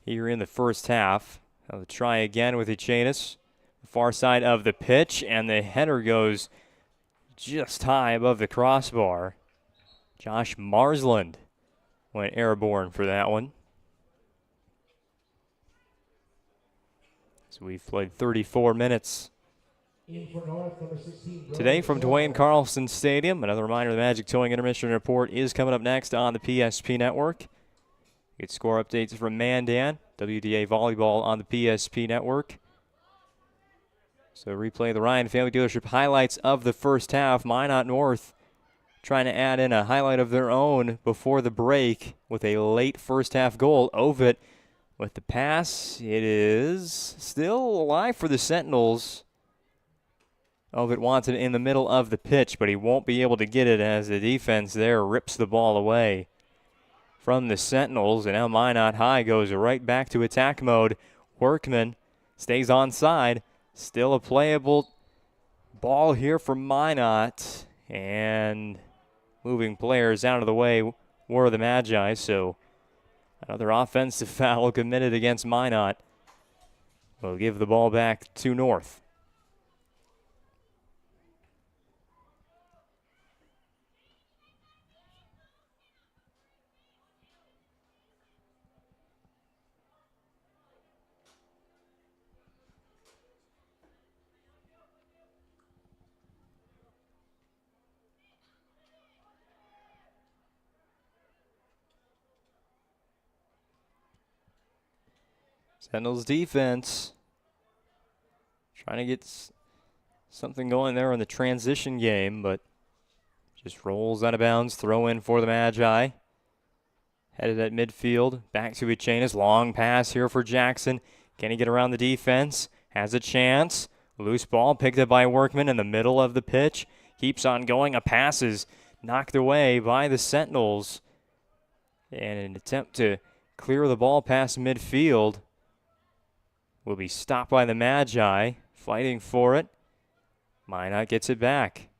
here in the first half. They'll try again with Echanis, the far side of the pitch, and the header goes just high above the crossbar. Josh Marsland went airborne for that one. So we've played 34 minutes today from Duane Carlson Stadium. Another reminder, the Magic Towing Intermission Report is coming up next on the PSP Network. Get score updates from Mandan, WDA Volleyball on the PSP Network. So replay the Ryan Family Dealership highlights of the first half. Minot North trying to add in a highlight of their own before the break with a late first half goal. Ovitt with the pass. It is still alive for the Sentinels. Ovitt wants it in the middle of the pitch, but he won't be able to get it as the defense there rips the ball away from the Sentinels. And now Minot High goes right back to attack mode. Workman stays onside. Still a playable ball here for Minot. And moving players out of the way were the Magi. So another offensive foul committed against Minot. We'll give the ball back to North. Sentinels defense trying to get something going there in the transition game, but just rolls out of bounds. Throw in for the Magi. Headed at midfield. Back to Echanis. Long pass here for Jackson. Can he get around the defense? Has a chance. Loose ball picked up by Workman in the middle of the pitch. Keeps on going. A pass is knocked away by the Sentinels. And an attempt to clear the ball past midfield will be stopped by the Magi, fighting for it. Minot gets it back.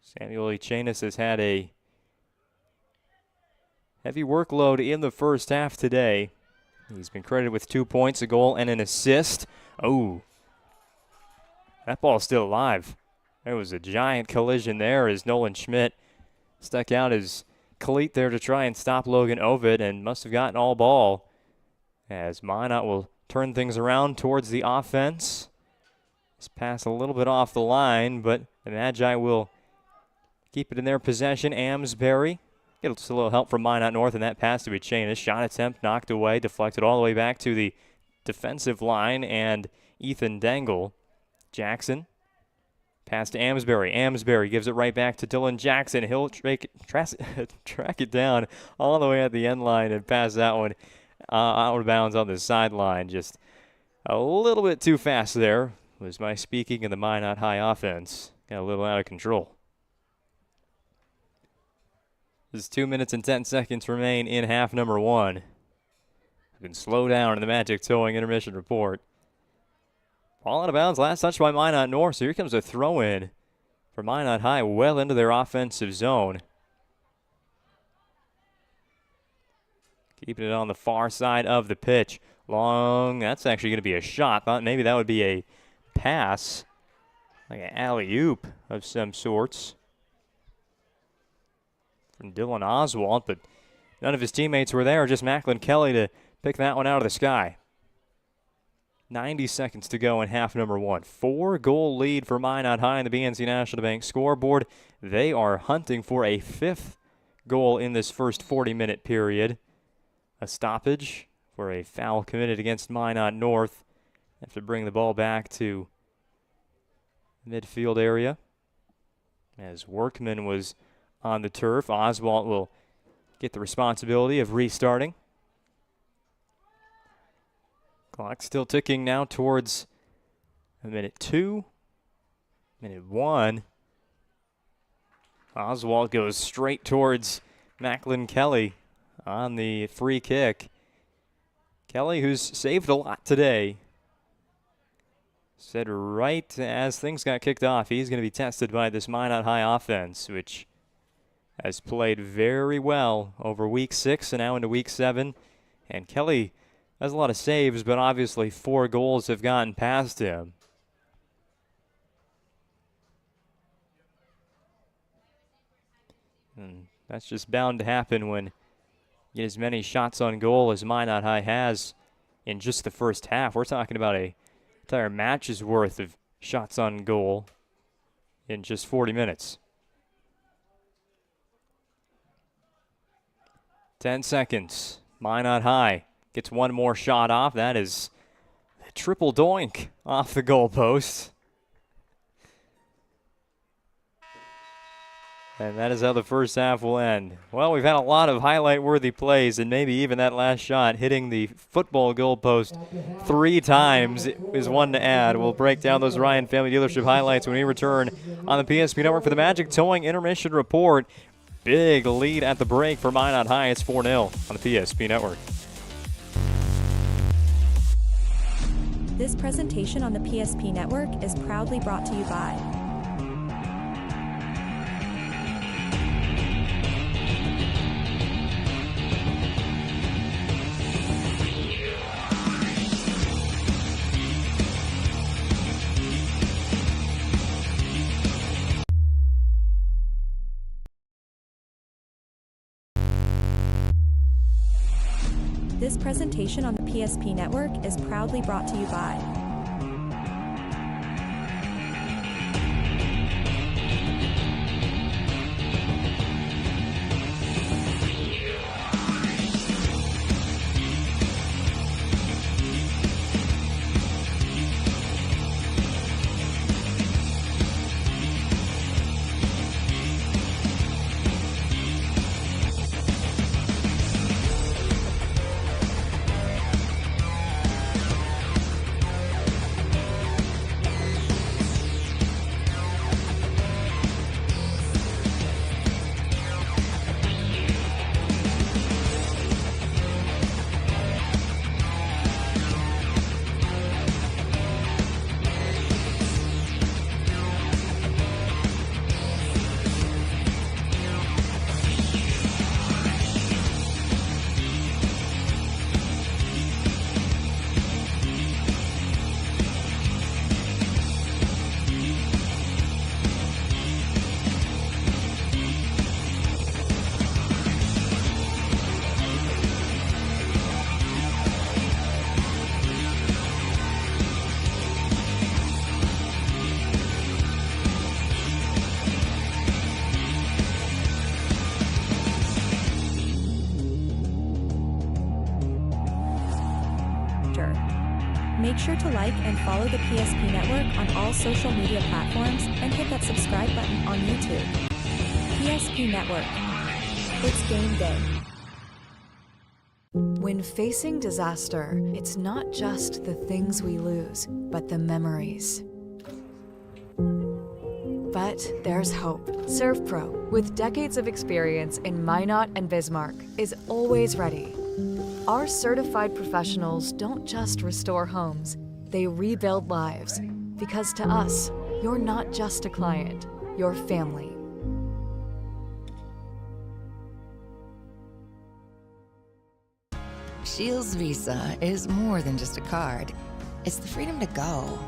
Samuel Echanis has had a heavy workload in the first half today. He's been credited with 2 points, a goal, and an assist. Oh, that ball's still alive. There was a giant collision there as Nolan Schmidt stuck out his cleat there to try and stop Logan Ovitt and must have gotten all ball, as Minot will turn things around towards the offense. This pass a little bit off the line, but the Magi will keep it in their possession. Amsbury gets a little help from Minot North, and that pass to Echanis. Shot attempt knocked away, deflected all the way back to the defensive line, and Ethan Dangle. Jackson. Pass to Amsbury. Amsbury gives it right back to Dylan Jackson. He'll track it down all the way at the end line and pass that one out of bounds on the sideline. Just a little bit too fast there was my speaking of the Minot High offense. Got a little out of control. There's 2 minutes and 10 seconds remain in half number one. You can slow down in the Magic Towing Intermission Report. Ball out of bounds, last touch by Minot North, so here comes a throw-in for Minot High, well into their offensive zone. Keeping it on the far side of the pitch. Long, that's actually going to be a shot. Thought maybe that would be a pass, like an alley-oop of some sorts from Dylan Oswalt, but none of his teammates were there, just Macklin Kelly to pick that one out of the sky. 90 seconds to go in half number one. 4-goal lead for Minot High in the BNC National Bank scoreboard. They are hunting for a 5th goal in this first 40-minute period. A stoppage for a foul committed against Minot North. Have to bring the ball back to midfield area. As Workman was on the turf, Oswalt will get the responsibility of restarting. Clock still ticking now towards minute 2. Minute 1. Oswalt goes straight towards Macklin Kelly on the free kick. Kelly, who's saved a lot today, said right as things got kicked off, he's going to be tested by this Minot High offense, which has played very well over week 6 and now into week 7. And Kelly has a lot of saves, but obviously 4 goals have gotten past him. That's just bound to happen when you get as many shots on goal as Minot High has in just the first half. We're talking about a entire match's worth of shots on goal in just 40 minutes. 10 seconds. Minot High gets one more shot off. That is a triple doink off the goalpost. And that is how the first half will end. Well, we've had a lot of highlight-worthy plays, and maybe even that last shot hitting the football goalpost 3 times is one to add. We'll break down those Ryan Family Dealership highlights when we return on the PSP Network for the Magic Towing Intermission Report. Big lead at the break for Minot High. It's 4-0 on the PSP Network. This presentation on the PSP Network is proudly brought to you by This presentation on the PSP Network is proudly brought to you by Make sure to like and follow the PSP Network on all social media platforms and hit that subscribe button on YouTube. PSP Network. It's game day. When facing disaster, it's not just the things we lose, but the memories. But there's hope. ServPro, with decades of experience in Minot and Bismarck, is always ready. Our certified professionals don't just restore homes, they rebuild lives. Because to us, you're not just a client, you're family. Shields Visa is more than just a card. It's the freedom to go.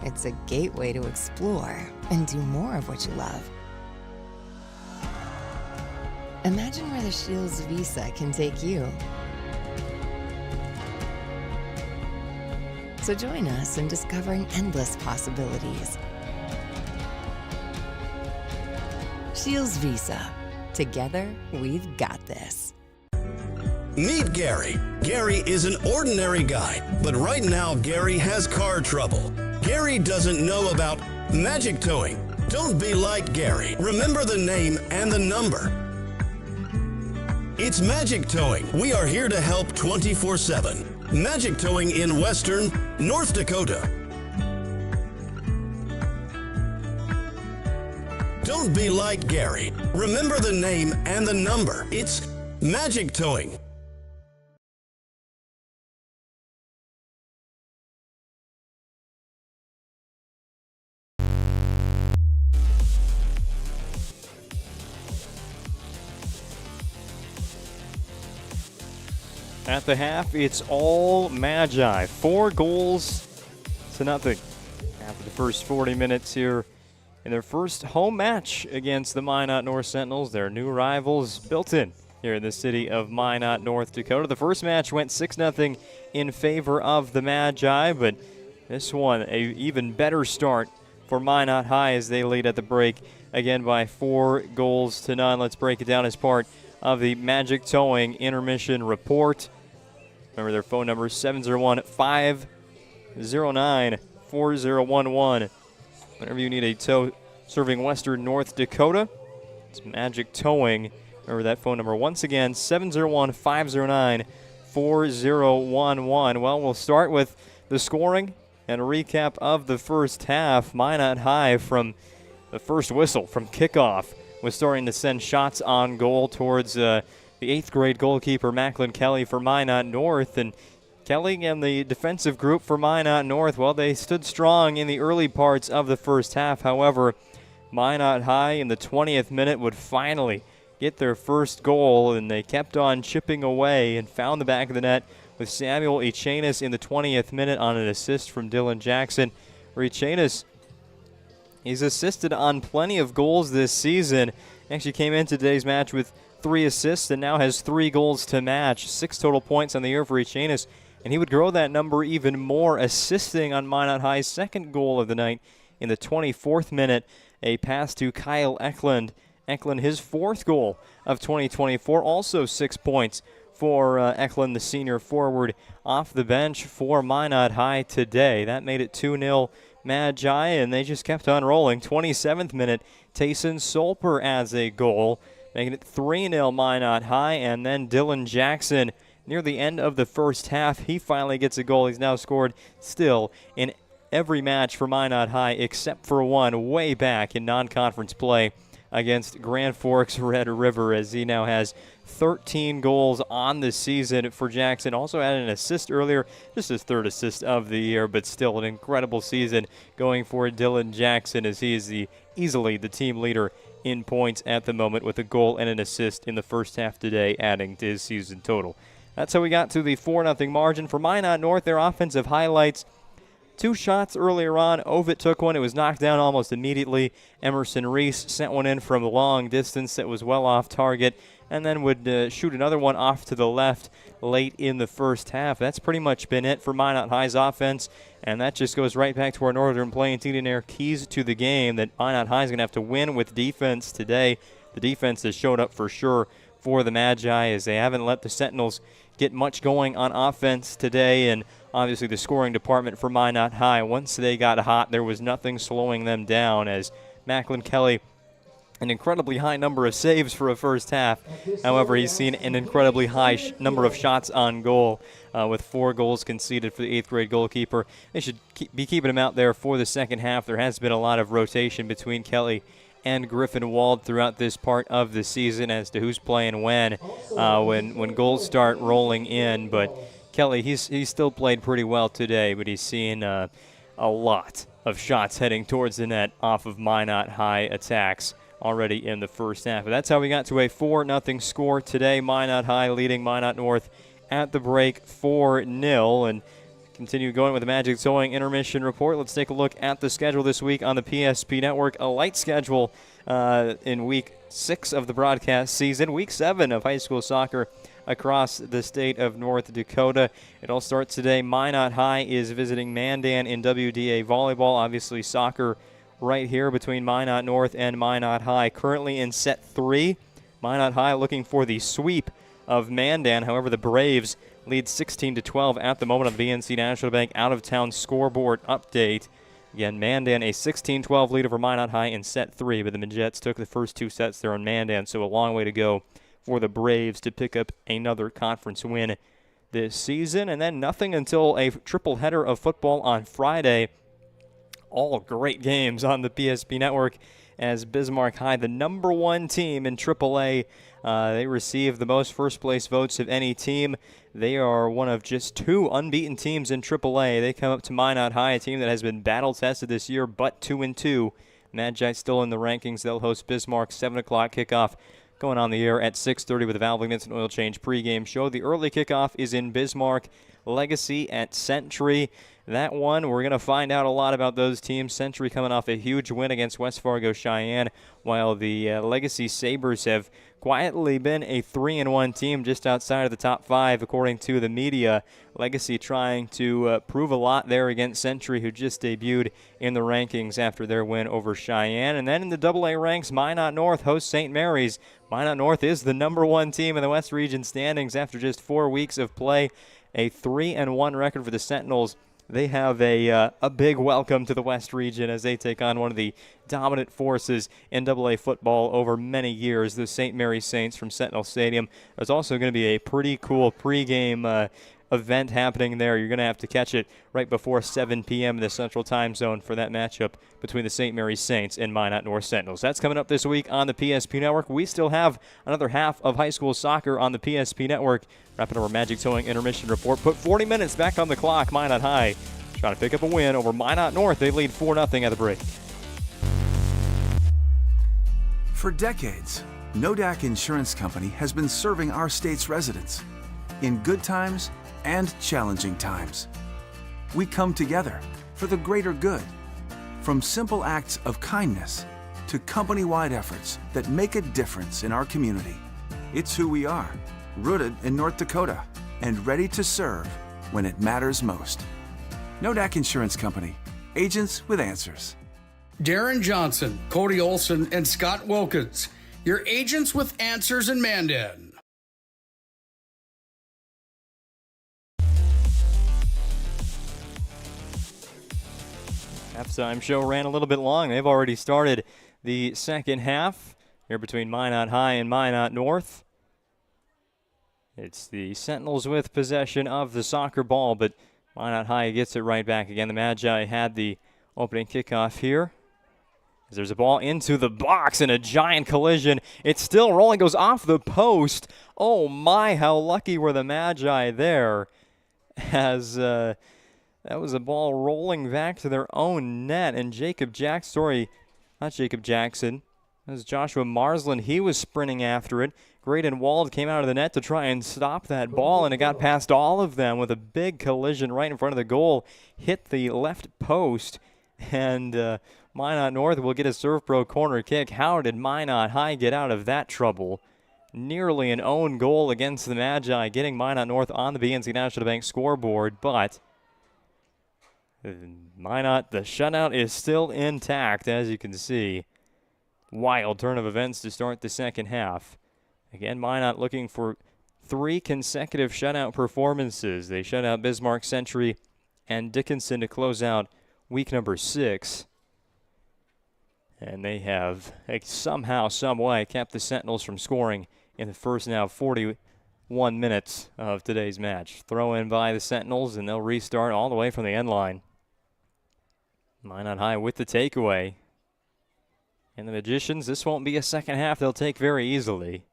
It's a gateway to explore and do more of what you love. Imagine where the Shields Visa can take you. So join us in discovering endless possibilities. Shields Visa. Together, we've got this. Meet Gary. Gary is an ordinary guy, but right now Gary has car trouble. Gary doesn't know about magic towing. Don't be like Gary. Remember the name and the number. It's Magic Towing. We are here to help 24/7. Magic Towing in Western North Dakota. Don't be like Gary. Remember the name and the number. It's Magic Towing. At the half, it's all Magi. 4 goals to nothing after the first 40 minutes here in their first home match against the Minot North Sentinels, their new rivals built in here in the city of Minot, North Dakota. The first match went 6-0 in favor of the Magi, but this one, a even better start for Minot High as they lead at the break, again by 4-0. Let's break it down as part of the Magic Towing intermission report. Remember their phone number is 701-509-4011. Whenever you need a tow serving western North Dakota, it's Magic Towing. Remember that phone number once again, 701-509-4011. Well, we'll start with the scoring and a recap of the first half. Minot High from the first whistle, from kickoff, was starting to send shots on goal towards the 8th grade goalkeeper, Macklin Kelly, for Minot North. And Kelly and the defensive group for Minot North, well, they stood strong in the early parts of the first half. However, Minot High in the 20th minute would finally get their first goal, and they kept on chipping away and found the back of the net with Samuel Echanis in the 20th minute on an assist from Dylan Jackson. Echanis, he's assisted on plenty of goals this season. Actually came into today's match with 3 assists and now has 3 goals to match. 6 total points on the year for Echanis, and he would grow that number even more, assisting on Minot High's second goal of the night in the 24th minute. A pass to Kyle Eklund. Eklund, his 4th goal of 2024, also 6 points for Eklund, the senior forward, off the bench for Minot High today. That made it 2-0 Magi, and they just kept on rolling. 27th minute, Tayson Solper adds a goal, making it 3-0 Minot High, and then Dylan Jackson, near the end of the first half, he finally gets a goal. He's now scored still in every match for Minot High except for one way back in non-conference play against Grand Forks Red River, as he now has 13 goals on the season for Jackson. Also had an assist earlier, just his 3rd assist of the year, but still an incredible season going for Dylan Jackson, as he is easily the team leader in points at the moment with a goal and an assist in the first half today, adding to his season total. That's how we got to the 4-0 margin. For Minot North, their offensive highlights: 2 shots earlier on. Ovitt took one. It was knocked down almost immediately. Emerson Reese sent one in from long distance that was well off target, and then would shoot another one off to the left late in the first half. That's pretty much been it for Minot High's offense, and that just goes right back to our Northern Plain team and their keys to the game that Minot High is going to have to win with defense today. The defense has showed up for sure for the Magi, as they haven't let the Sentinels get much going on offense today, and obviously the scoring department for Minot High, once they got hot, there was nothing slowing them down, as Macklin Kelly, an incredibly high number of saves for a first half. However, he's seen an incredibly high number of shots on goal, with 4 goals conceded for the 8th grade goalkeeper. They should be keeping him out there for the second half. There has been a lot of rotation between Kelly and Griffin Wald throughout this part of the season as to who's playing when goals start rolling in. But Kelly, he's still played pretty well today, but he's seen a lot of shots heading towards the net off of Minot High attacks already in the first half. But that's how we got to a 4-0 score today. Minot High leading Minot North at the break 4-0. And continue going with the Magic Towing intermission report. Let's take a look at the schedule this week on the PSP Network. A light schedule in week 6 of the broadcast season, week 7 of high school soccer across the state of North Dakota. It all starts today. Minot High is visiting Mandan in WDA volleyball. Obviously soccer right here between Minot North and Minot High. Currently in set 3, Minot High looking for the sweep of Mandan. However, the Braves lead 16-12 at the moment on the BNC National Bank out-of-town scoreboard update. Again, Mandan a 16-12 lead over Minot High in set 3, but the Midgets took the first 2 sets there on Mandan, so a long way to go for the Braves to pick up another conference win this season. And then nothing until a triple header of football on Friday. All great games on the PSP Network, as Bismarck High, the number 1 team in AAA, they receive the most first-place votes of any team. They are one of just 2 unbeaten teams in AAA. They come up to Minot High, a team that has been battle-tested this year, but 2-2. Magi still in the rankings. They'll host Bismarck, 7 o'clock kickoff, going on the air at 6:30 with the Valvoline Instant Oil Change pregame show. The early kickoff is in Bismarck Legacy at Century. That one, we're going to find out a lot about those teams. Century coming off a huge win against West Fargo Cheyenne, while the Legacy Sabres have quietly been a 3-1 team just outside of the top 5, according to the media. Legacy trying to prove a lot there against Century, who just debuted in the rankings after their win over Cheyenne. And then in the AA ranks, Minot North hosts St. Mary's. Minot North is the #1 team in the West Region standings after just 4 weeks of play. A 3-1 record for the Sentinels. They have a big welcome to the West Region as they take on one of the dominant forces in AA football over many years, the St. Mary's Saints from Sentinel Stadium. There's also going to be a pretty cool pregame event happening there. You're going to have to catch it right before 7 p.m. in the Central Time Zone for that matchup between the St. Mary's Saints and Minot North Sentinels. That's coming up this week on the PSP Network. We still have another half of high school soccer on the PSP Network. Wrapping up our Magic Towing intermission report. Put 40 minutes back on the clock. Minot High trying to pick up a win over Minot North. They lead 4-0 at the break. For decades, Nodak Insurance Company has been serving our state's residents in good times and challenging times. We come together for the greater good, from simple acts of kindness to company-wide efforts that make a difference in our community. It's who we are, rooted in North Dakota and ready to serve when it matters most. Nodak Insurance Company, agents with answers. Darren Johnson, Cody Olson, and Scott Wilkins, your agents with answers in Mandan. Halftime show ran a little bit long. They've already started the second half here between Minot High and Minot North. It's the Sentinels with possession of the soccer ball, but Minot High gets it right back again. The Magi had the opening kickoff here. As there's a ball into the box and a giant collision. It's still rolling, goes off the post. Oh my, how lucky were the Magi there, as that was a ball rolling back to their own net. And that was Joshua Marsland. He was sprinting after it. Graydon Wald came out of the net to try and stop that ball, and it got past all of them with a big collision right in front of the goal. Hit the left post, and Minot North will get a Serve Pro corner kick. How did Minot High get out of that trouble? Nearly an own goal against the Magi, getting Minot North on the BNC National Bank scoreboard, but Minot, the shutout is still intact, as you can see. Wild turn of events to start the second half. Again, Minot looking for 3 consecutive shutout performances. They shut out Bismarck, Century, and Dickinson to close out week number 6. And they have somehow, some way, kept the Sentinels from scoring in the first now 41 minutes of today's match. Throw in by the Sentinels, and they'll restart all the way from the end line. Minot High with the takeaway. And the Magicians, this won't be a second half they'll take very easily,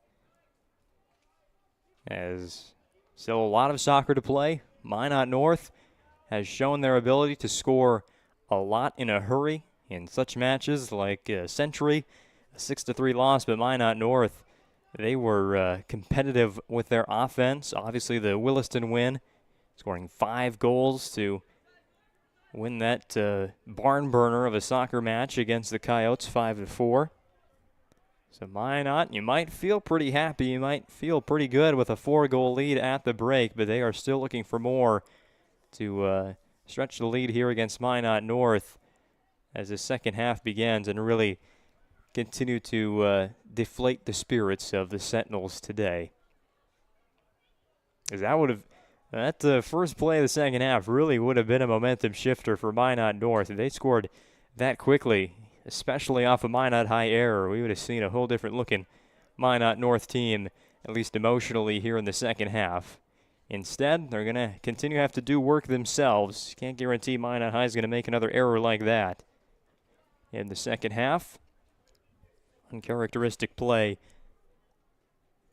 as still a lot of soccer to play. Minot North has shown their ability to score a lot in a hurry in such matches like Century, a 6-3 loss, but Minot North, they were competitive with their offense. Obviously the Williston win, scoring 5 goals to win that barn burner of a soccer match against the Coyotes, 5-4. So Minot, you might feel pretty happy. You might feel pretty good with a 4-goal lead at the break, but they are still looking for more to stretch the lead here against Minot North as the second half begins and really continue to deflate the spirits of the Sentinels today. As that first play of the second half really would have been a momentum shifter for Minot North. If they scored that quickly, especially off a Minot High error, we would have seen a whole different looking Minot North team, at least emotionally, here in the second half. Instead, they're going to continue to have to do work themselves. Can't guarantee Minot High is going to make another error like that in the second half. Uncharacteristic play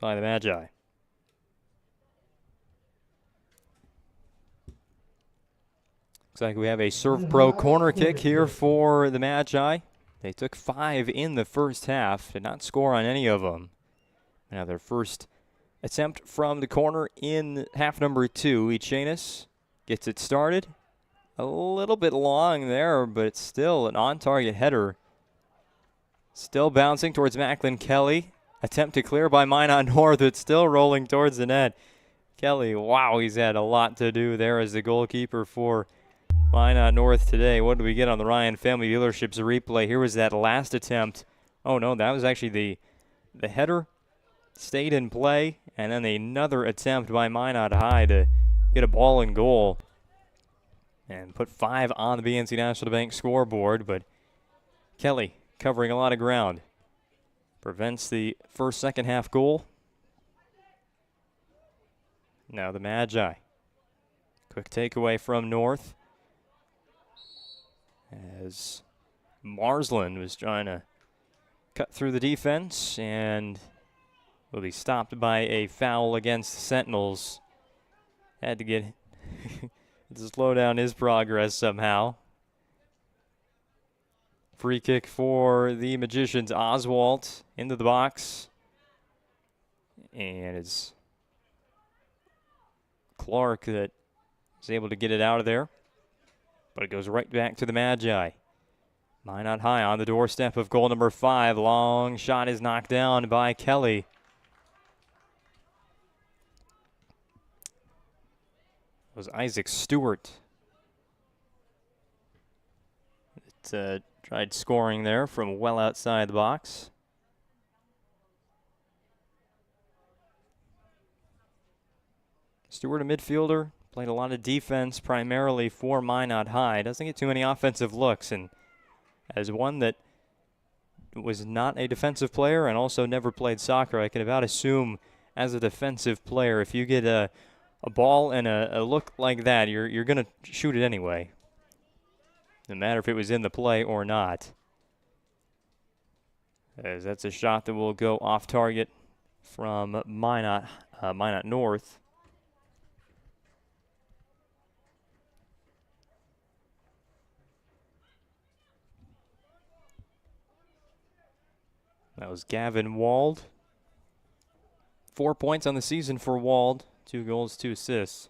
by the Magi. Looks like we have a Serve Pro corner kick here for the Magi. They took 5 in the first half, did not score on any of them. Now their first attempt from the corner in half number 2. Echanis gets it started. A little bit long there, but it's still an on-target header. Still bouncing towards Macklin Kelly. Attempt to clear by Minot North, but still rolling towards the net. Kelly, wow, he's had a lot to do there as the goalkeeper for Minot North today. What did we get on the Ryan Family Dealerships replay? Here was that last attempt. Oh, no, that was actually the header. Stayed in play, and then another attempt by Minot High to get a ball in goal and put 5 on the BNC National Bank scoreboard. But Kelly covering a lot of ground. Prevents the first second half goal. Now the Magi. Quick takeaway from North. As Marsland was trying to cut through the defense and will be stopped by a foul against the Sentinels. Had to get to slow down his progress somehow. Free kick for the Magicians. Oswald into the box. And it's Clark that is able to get it out of there. But it goes right back to the Magi. Minot High on the doorstep of goal number 5. Long shot is knocked down by Kelly. It was Isaac Stewart. It tried scoring there from well outside the box. Stewart, a midfielder, played a lot of defense primarily for Minot High. Doesn't get too many offensive looks, and as one that was not a defensive player and also never played soccer, I can about assume as a defensive player, if you get a ball and a look like that, you're going to shoot it anyway, no matter if it was in the play or not. As that's a shot that will go off target from Minot North. That was Gavin Wald. 4 points on the season for Wald. 2 goals, 2 assists.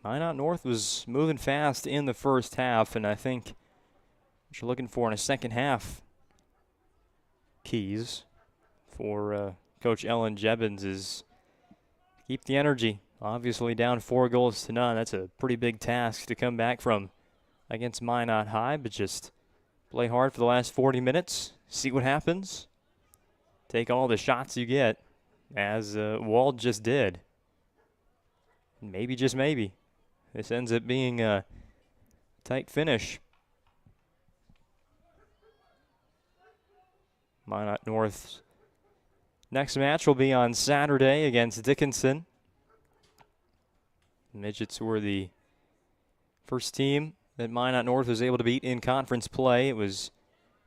Minot North was moving fast in the first half, and I think what you're looking for in a second half keys for Coach Ellen Jebbins is keep the energy. Obviously down 4-0. That's a pretty big task to come back from against Minot High, but just play hard for the last 40 minutes, see what happens, take all the shots you get, as Wald just did. Maybe, just maybe, this ends up being a tight finish. Minot North's next match will be on Saturday against Dickinson. Midgets were the first team that Minot North was able to beat in conference play. It was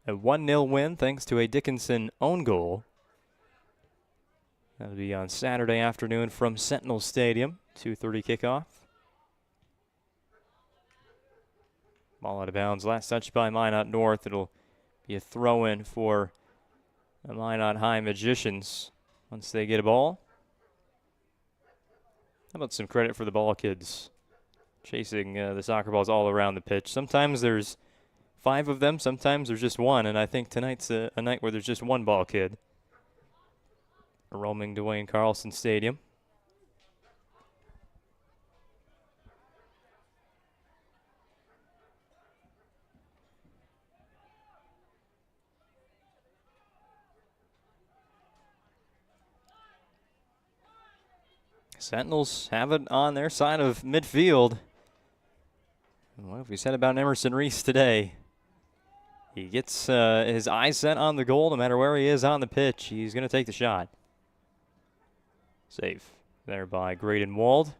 a 1-0 win thanks to a Dickinson own goal. That'll be on Saturday afternoon from Sentinels Stadium, 2:30 kickoff. Ball out of bounds, last touch by Minot North. It'll be a throw-in for the Minot High Magicians once they get a ball. How about some credit for the ball kids chasing the soccer balls all around the pitch? Sometimes there's 5 of them, sometimes there's just 1, and I think tonight's a night where there's just 1 ball kid roaming Duane Carlson Stadium. Sentinels have it on their side of midfield. Well, we said about Emerson Reese today, he gets his eyes set on the goal no matter where he is on the pitch. He's going to take the shot. Safe there by Graydon Wald.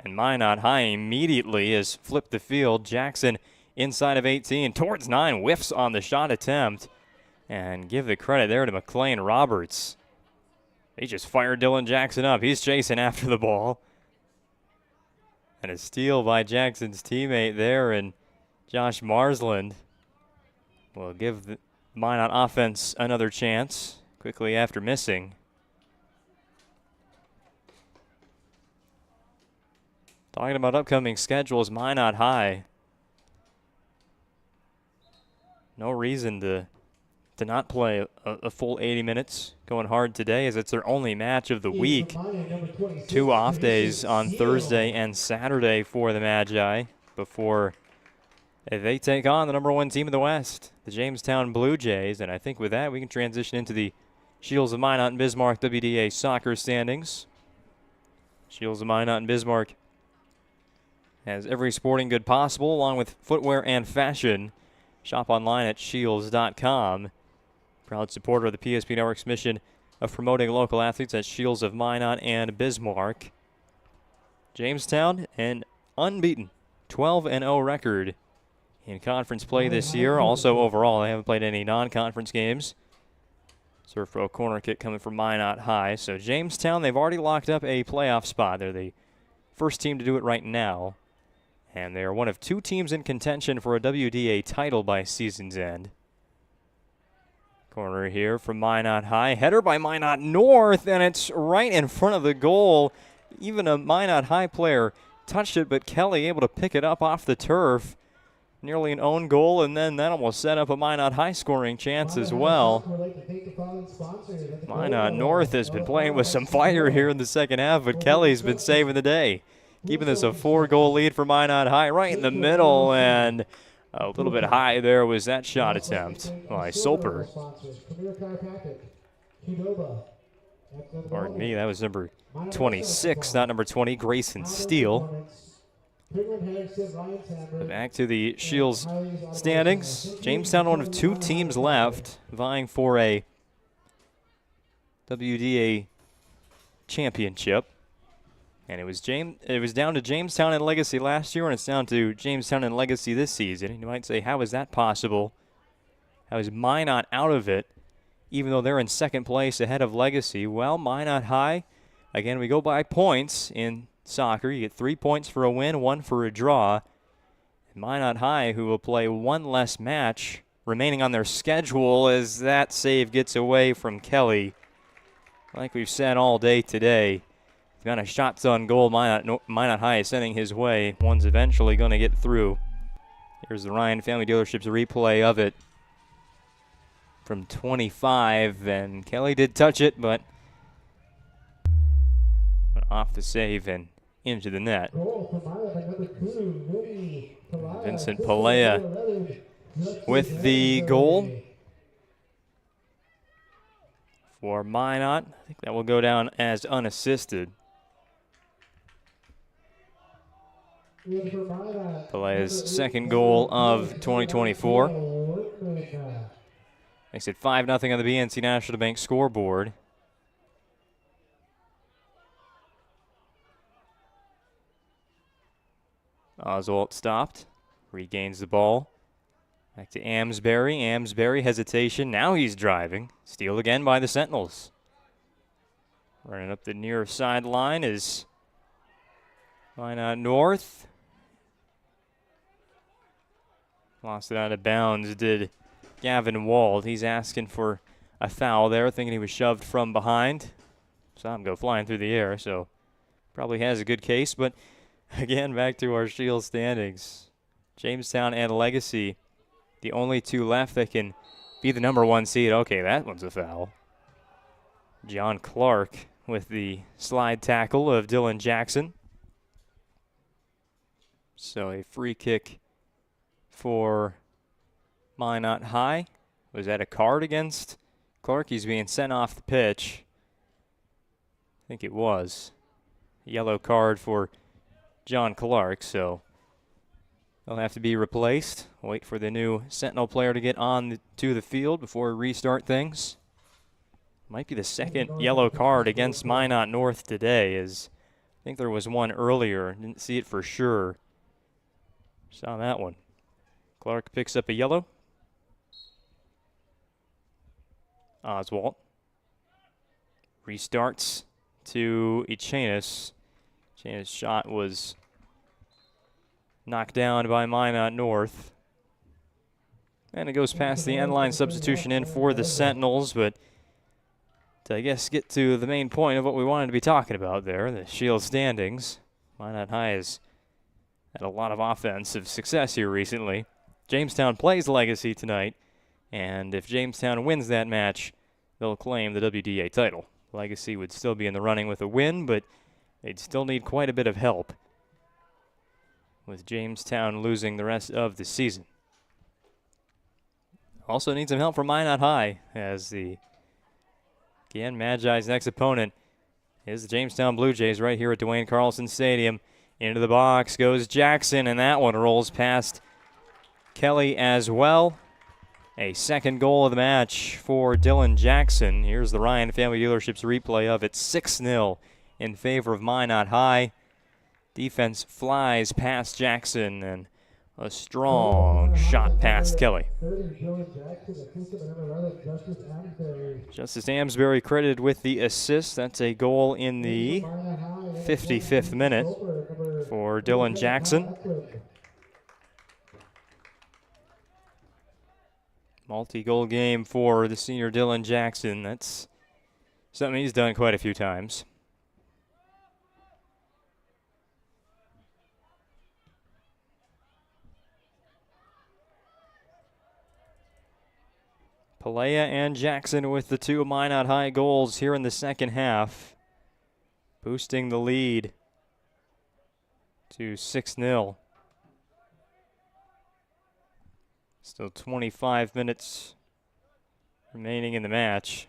And Minot High immediately has flipped the field. Jackson inside of 18 towards 9, whiffs on the shot attempt. And give the credit there to McLean Roberts. He just fired Dylan Jackson up. He's chasing after the ball. And a steal by Jackson's teammate there, and Josh Marsland will give the Minot offense another chance quickly after missing. Talking about upcoming schedules, Minot High. No reason to not play a full 80 minutes. Going hard today as it's their only match of the week. 2 off days on Thursday and Saturday for the Magi before they take on the #1 team in the West, the Jamestown Blue Jays. And I think with that, we can transition into the Shields of Minot and Bismarck WDA Soccer standings. Shields of Minot and Bismarck has every sporting good possible, along with footwear and fashion. Shop online at shields.com. Proud supporter of the PSP Network's mission of promoting local athletes at Shields of Minot and Bismarck. Jamestown, an unbeaten 12-0 record in conference play this year. Also overall, they haven't played any non-conference games. Surf Pro corner kick coming from Minot High. So Jamestown, they've already locked up a playoff spot. They're the first team to do it right now. And they are one of 2 teams in contention for a WDA title by season's end. Corner here from Minot High. Header by Minot North, and it's right in front of the goal. Even a Minot High player touched it, but Kelly able to pick it up off the turf. Nearly an own goal, and then that almost set up a Minot High scoring chance as well. Minot North has been playing with some fire here in the second half, but Kelly's been saving the day. Keeping this a 4-goal lead for Minot High right in the middle, and a little bit high there was that shot attempt by Solper. Pardon me, that was number 26, not number 20, Grayson Steele. Back to the Shields standings. Jamestown, one of 2 teams left, vying for a WDA championship. And it was down to Jamestown and Legacy last year, and it's down to Jamestown and Legacy this season. And you might say, how is that possible? How is Minot out of it, even though they're in second place ahead of Legacy? Well, Minot High, again, we go by points in soccer. You get 3 points for a win, 1 for a draw. And Minot High, who will play 1 less match remaining on their schedule as that save gets away from Kelly. Like we've said all day today, the amount of shots on goal Minot High is sending his way. One's eventually going to get through. Here's the Ryan Family Dealerships replay of it from 25, and Kelly did touch it, but went off the save and into the net. Vincent Palea with the goal for Minot. I think that will go down as unassisted. Pelea's second goal of 2024. Makes it 5-0 on the BNC National Bank scoreboard. Oswalt stopped, regains the ball. Back to Amsbury. Amsbury hesitation. Now he's driving. Steal again by the Sentinels. Running up the near sideline is Minot North. Lost it out of bounds, did Gavin Wald. He's asking for a foul there, thinking he was shoved from behind. Saw him go flying through the air, so probably has a good case. But again, back to our Shield standings. Jamestown and Legacy, the only 2 left that can be the #1 seed. Okay, that one's a foul. John Clark with the slide tackle of Dylan Jackson. So a free kick for Minot High. Was that a card against Clark? He's being sent off the pitch. I think it was. A yellow card for John Clark, so they'll have to be replaced. Wait for the new Sentinel player to get on to the field before we restart things. Might be the second yellow card against Minot North today, as I think there was one earlier. Didn't see it for sure. Saw that one. Clark picks up a yellow. Oswalt Restarts to Echanis. Echanis' shot was knocked down by Minot North. And it goes past the end line. Substitution in for the Sentinels, but to, I guess, get to the main point of what we wanted to be talking about there, the Shield standings. Minot High has had a lot of offensive success here recently. Jamestown plays Legacy tonight, and if Jamestown wins that match, they'll claim the WDA title. Legacy would still be in the running with a win, but they'd still need quite a bit of help with Jamestown losing the rest of the season. Also need some help from Minot High, as again, Magi's next opponent is the Jamestown Blue Jays right here at Duane Carlson Stadium. Into the box goes Jackson, and that one rolls past Kelly as well. A second goal of the match for Dylan Jackson. Here's the Ryan Family Dealerships replay of it. 6-0 in favor of Minot High. Defense flies past Jackson, and a strong shot past Kelly. Justice Amsbury credited with the assist. That's a goal in the 55th minute for Dylan Jackson. Multi-goal game for the senior Dylan Jackson. That's something he's done quite a few times. Pelea and Jackson with the two Minot High goals here in the second half, boosting the lead to 6-0. Still 25 minutes remaining in the match.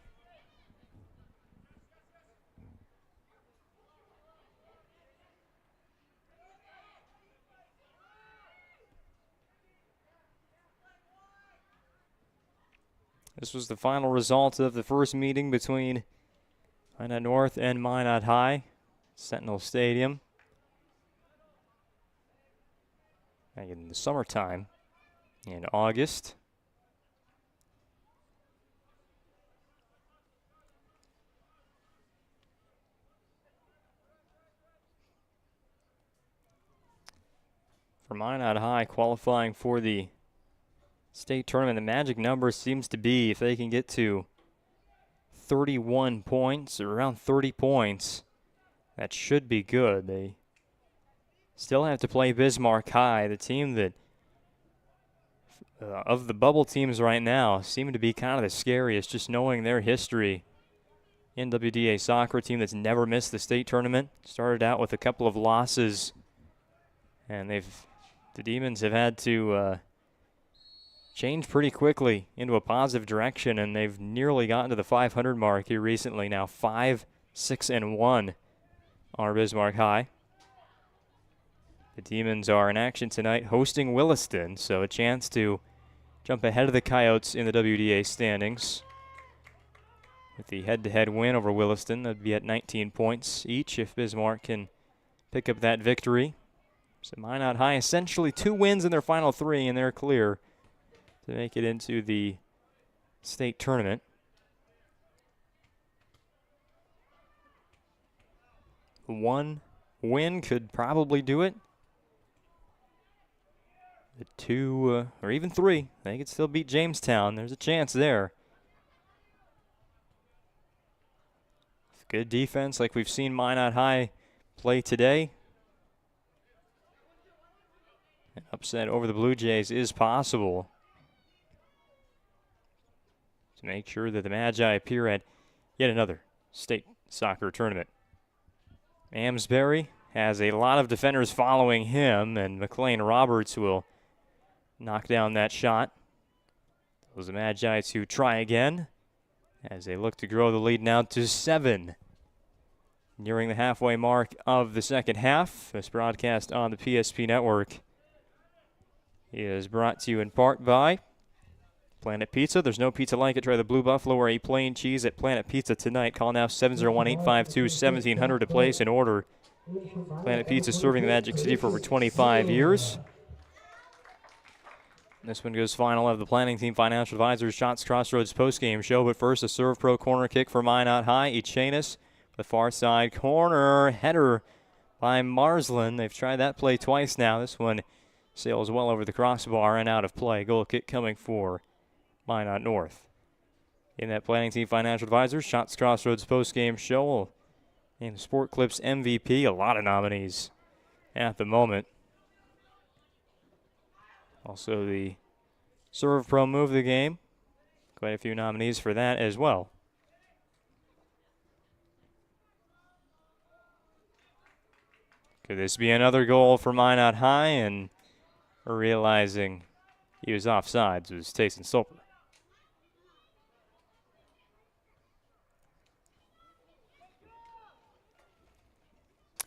This was the final result of the first meeting between Minot North and Minot High, Sentinel Stadium. Back in the summertime in August. For Minot High, qualifying for the state tournament, the magic number seems to be if they can get to 31 points or around 30 points, that should be good. They still have to play Bismarck High, the team that of the bubble teams right now seem to be kind of the scariest, just knowing their history in WDA Soccer, a team that's never missed the state tournament. Started out with a couple of losses, and the Demons have had to change pretty quickly into a positive direction, and they've nearly gotten to the 500 mark here recently. Now 5-6-1 are Bismarck High. The Demons are in action tonight hosting Williston, so a chance to jump ahead of the Coyotes in the WDA standings. With the head-to-head win over Williston, they'd be at 19 points each if Bismarck can pick up that victory. So Minot High essentially 2 wins in their final 3, and they're clear to make it into the state tournament. One win could probably do it. The 2 or even 3, they could still beat Jamestown. There's a chance there. Good defense like we've seen Minot High play today. An upset over the Blue Jays is possible, to make sure that the Magi appear at yet another state soccer tournament. Amsbury has a lot of defenders following him, and McLean Roberts will knock down that shot. Those the Magi to try again as they look to grow the lead now to 7. Nearing the halfway mark of the second half. This broadcast on the PSP Network is brought to you in part by Planet Pizza. There's no pizza like it. Try the Blue Buffalo or a plain cheese at Planet Pizza tonight. Call now 701-852-1700 to place an order. Planet Pizza serving the Magic City for over 25 years. This one goes final of the Planning Team Financial Advisors Shots Crossroads postgame show. But first, a serve pro corner kick for Minot High. Echanis, the far side corner header by Marsland. They've tried that play twice now. This one sails well over the crossbar and out of play. Goal kick coming for Minot North. In that Planning Team Financial Advisors Shots Crossroads postgame show, and Sport Clips MVP, a lot of nominees at the moment. Also the Serve Pro Move of the Game, quite a few nominees for that as well. Could this be another goal for Minot High? And realizing he was offsides was Tayson Soper.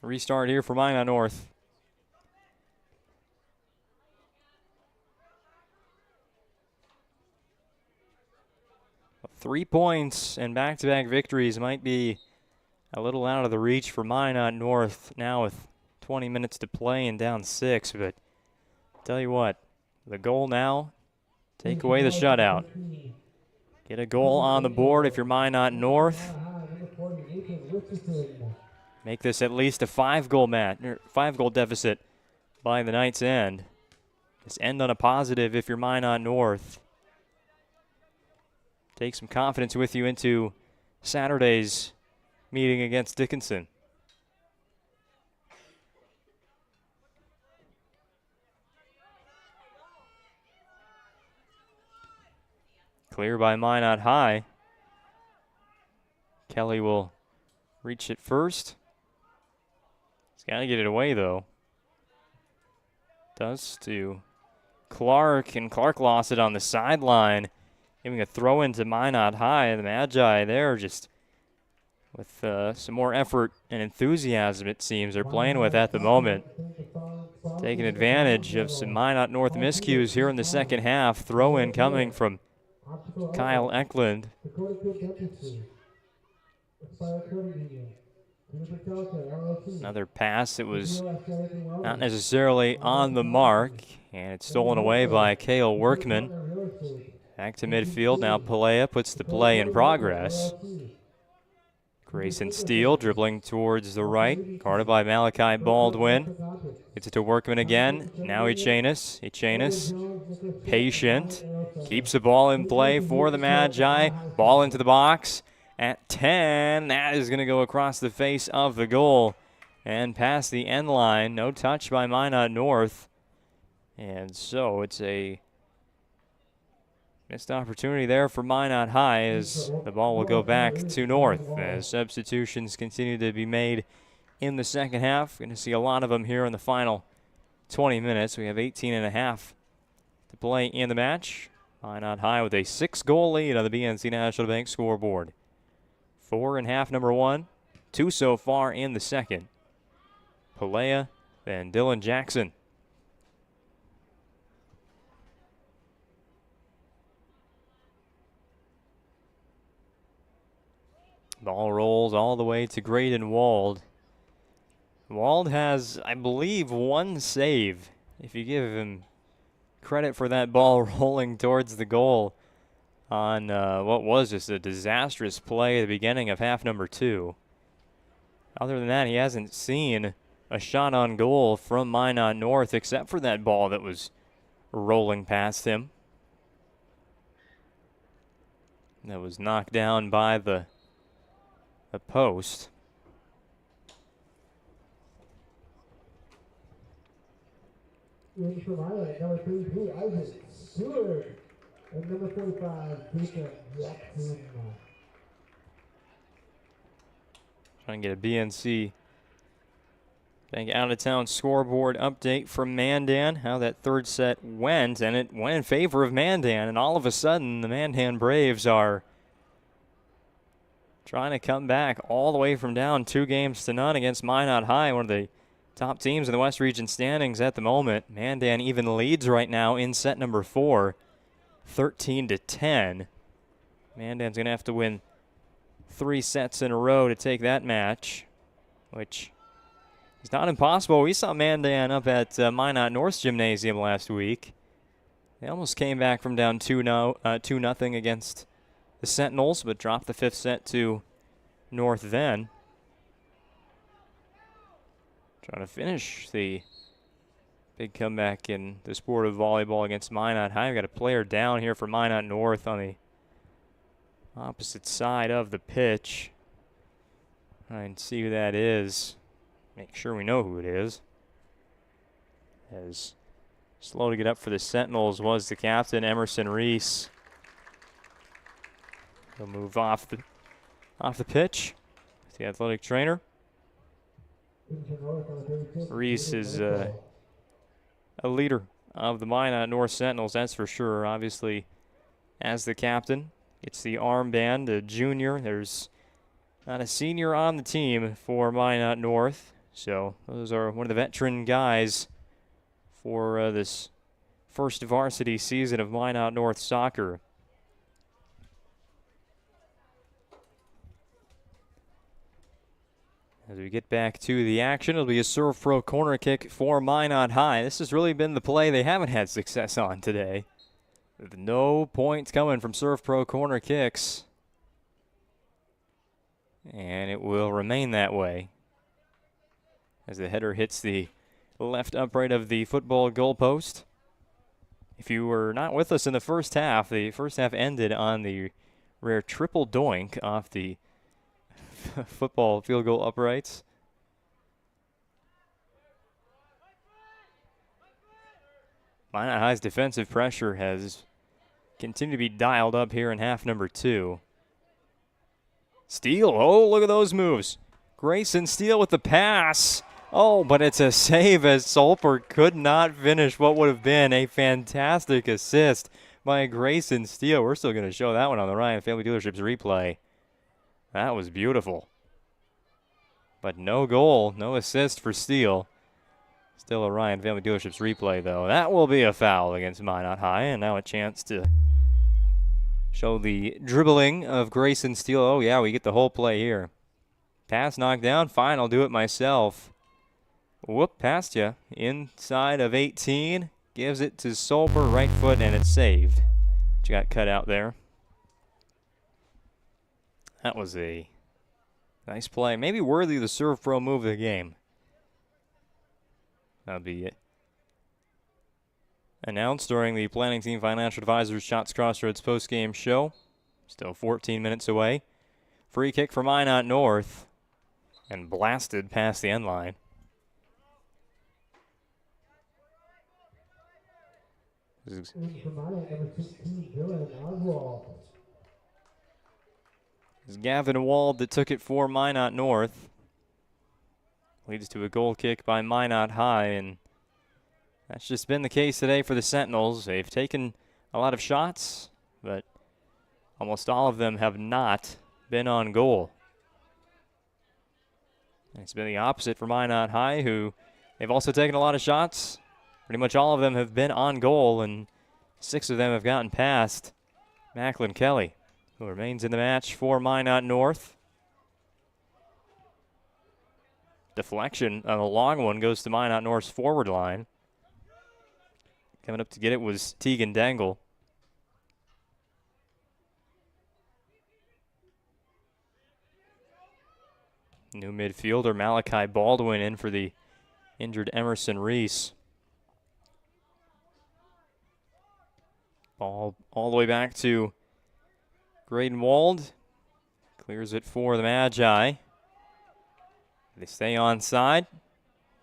Restart here for Minot North. But 3 points and back-to-back victories might be a little out of the reach for Minot North now with 20 minutes to play and down 6. But tell you what, the goal now, take away the shutout. Get a goal on the board if you're Minot North. Make this at least a 5-goal deficit by the night's end. Just end on a positive if you're Minot North. Take some confidence with you into Saturday's meeting against Dickinson. Clear by Minot High. Kelly will reach it first. He's got to get it away, though. Does to Clark, and Clark lost it on the sideline. Giving a throw into Minot High. The Magi there just with some more effort and enthusiasm, it seems, they're playing with at the moment. Taking advantage of some Minot North miscues here in the second half. Throw in coming from Kyle Eklund. Another pass that was not necessarily on the mark, and it's stolen away by Cale Workman. Back to midfield now. Pelea puts the play in progress. Grayson Steele dribbling towards the right, guarded by Malachi Baldwin. Gets it to Workman again. Now Echanis. Echanis, patient, keeps the ball in play for the Magi. Ball into the box at 10. That is going to go across the face of the goal and past the end line. No touch by Minot North. And so it's a missed opportunity there for Minot High as the ball will go back to North as substitutions continue to be made in the second half. Going to see a lot of them here in the final 20 minutes. We have 18 and a half to play in the match. Minot High with a 6-goal lead on the BNC National Bank scoreboard. 4 in half number 1, 2 so far in the second. Pelea, then Dylan Jackson. Ball rolls all the way to Graydon Wald. Wald has, I believe, 1 save. If you give him credit for that ball rolling towards the goal on what was just a disastrous play at the beginning of half number 2. Other than that, he hasn't seen a shot on goal from Minot North except for that ball that was rolling past him. That was knocked down by the post. In from highlight, number 33, Isaac Stewart. And number 45, Jacob Jackson. Trying to get a BNC Bank out-of-town scoreboard update from Mandan, how that third set went, and it went in favor of Mandan, and all of a sudden the Mandan Braves are trying to come back all the way from down 2-0 against Minot High, one of the top teams in the West Region standings at the moment. Mandan even leads right now in set number 4, 13-10. Mandan's going to have to win 3 sets in a row to take that match, which is not impossible. We saw Mandan up at Minot North's gymnasium last week. They almost came back from down 2-0 against the Sentinels, but dropped the 5th set to North then. Trying to finish the big comeback in the sport of volleyball against Minot High. We've got a player down here for Minot North on the opposite side of the pitch. Try and see who that is. Make sure we know who it is. As slow to get up for the Sentinels was the captain, Emerson Reese. He'll move off the pitch with the athletic trainer. Reese is a leader of the Minot North Sentinels, that's for sure. Obviously, as the captain, it's the armband, a junior. There's not a senior on the team for Minot North, so those are one of the veteran guys for this first varsity season of Minot North soccer. As we get back to the action, it'll be a serve pro corner kick for Minot High. This has really been the play they haven't had success on today, with no points coming from serve pro corner kicks. And it will remain that way as the header hits the left upright of the football goalpost. If you were not with us in the first half ended on the rare triple doink off the football field goal uprights. Minot High's defensive pressure has continued to be dialed up here in half number 2. Steele, oh, look at those moves. Grayson Steele with the pass. Oh, but it's a save as Solper could not finish what would have been a fantastic assist by Grayson Steele. We're still going to show that one on the Ryan Family Dealerships replay. That was beautiful. But no goal, no assist for Steele. Still a Ryan Family Dealerships replay, though. That will be a foul against Minot High, and now a chance to show the dribbling of Grayson Steele. Oh, yeah, we get the whole play here. Pass knocked down. Fine, I'll do it myself. Whoop, past you. Inside of 18. Gives it to Solper, right foot, and it's saved. Which got cut out there. That was a nice play. Maybe worthy of the serve pro move of the game. That'll be it. Announced during the Planning Team Financial Advisors Shots Crossroads postgame show. Still 14 minutes away. Free kick for Minot North. And blasted past the end line. This is Gavin Wald that took it for Minot North. Leads to a goal kick by Minot High, and that's just been the case today for the Sentinels. They've taken a lot of shots, but almost all of them have not been on goal. And it's been the opposite for Minot High, who they've also taken a lot of shots. Pretty much all of them have been on goal, and 6 of them have gotten past Macklin Kelly, who remains in the match for Minot North. Deflection on a long one goes to Minot North's forward line. Coming up to get it was Tegan Dangle. New midfielder Malachi Baldwin in for the injured Emerson Reese. Ball all the way back to Graydon Wald. Clears it for the Magi. They stay onside.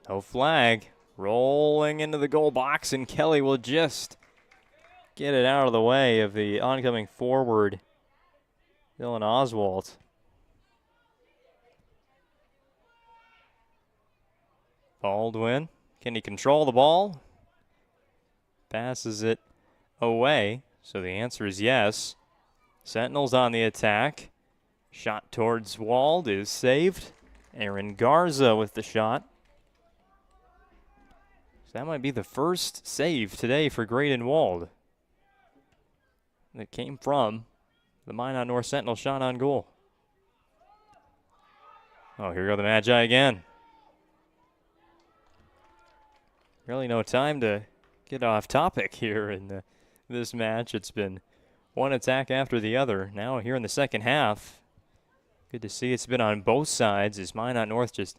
No flag. Rolling into the goal box, and Kelly will just get it out of the way of the oncoming forward, Dylan Oswald. Baldwin, can he control the ball? Passes it away, so the answer is yes. Sentinels on the attack. Shot towards Wald is saved. Aaron Garza with the shot. So that might be the first save today for Graydon Wald. That came from the Minot North Sentinel shot on goal. Oh, here go the Magi again. Really no time to get off topic here in the this match. It's been one attack after the other. Now here in the second half, good to see it's been on both sides as Minot North just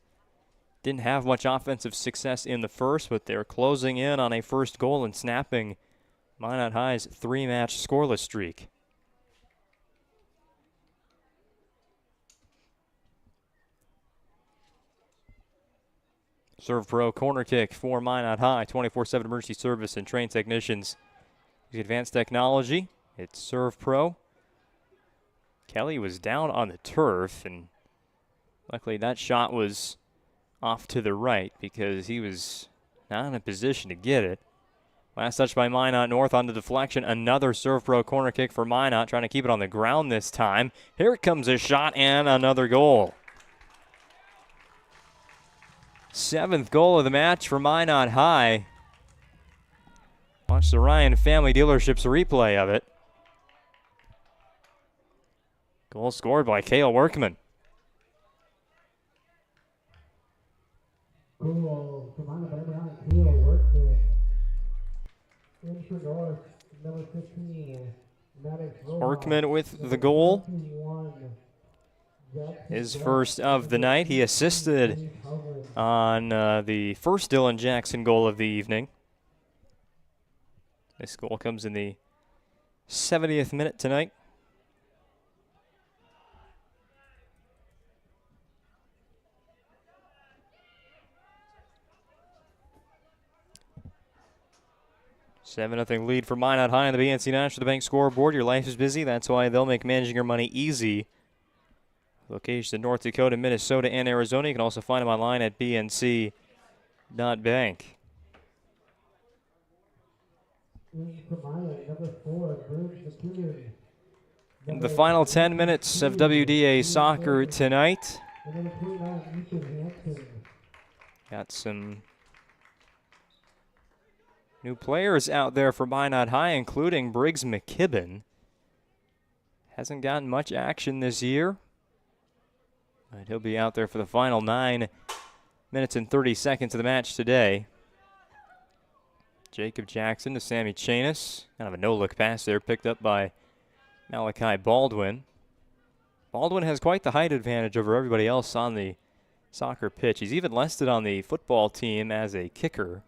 didn't have much offensive success in the first, but they're closing in on a first goal and snapping Minot High's 3-match scoreless streak. Serve Pro corner kick for Minot High. 24/7 emergency service and trained technicians use advanced technology. It's Serve Pro. Kelly was down on the turf, and luckily that shot was off to the right because he was not in a position to get it. Last touch by Minot North on the deflection. Another Serve Pro corner kick for Minot, trying to keep it on the ground this time. Here comes a shot and another goal. 7th goal of the match for Minot High. Watch the Ryan Family Dealerships replay of it. Goal scored by Cale Workman. Goal for Minot by number 9, Cale Workman. In for North, number 15, Maddox Rojas. Workman with the goal. His first of the night. He assisted on the first Dylan Jackson goal of the evening. This goal comes in the 70th minute tonight. $7-0 lead for Minot High on the BNC National Bank scoreboard. Your life is busy. That's why they'll make managing your money easy. Locations in North Dakota, Minnesota, and Arizona. You can also find them online at bnc.bank. In the final 10 minutes of WDA Soccer tonight. Got some new players out there for Minot High, including Briggs McKibben. Hasn't gotten much action this year, but he'll be out there for the final 9 minutes and 30 seconds of the match today. Jacob Jackson to Sammy Chanis. Kind of a no-look pass there, picked up by Malachi Baldwin. Baldwin has quite the height advantage over everybody else on the soccer pitch. He's even listed on the football team as a kicker.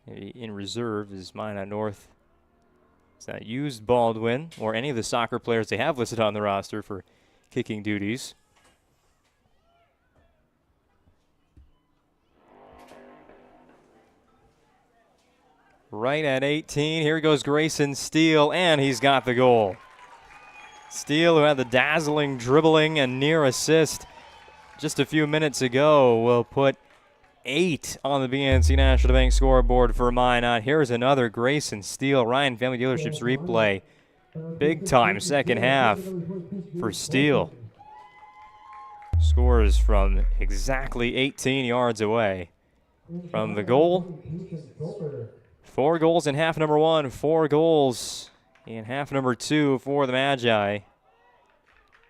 In reserve is Minot North. It's not used Baldwin or any of the soccer players they have listed on the roster for kicking duties. Right at 18, here goes Grayson Steele, and he's got the goal. Steele, who had the dazzling dribbling and near assist just a few minutes ago, will put 8 on the BNC National Bank scoreboard for Minot. Here's another Grayson Steele. Ryan Family Dealerships replay. Big time second half for Steele. Scores from exactly 18 yards away from the goal. 4 goals in half number 1, 4 goals in half number 2 for the Magi.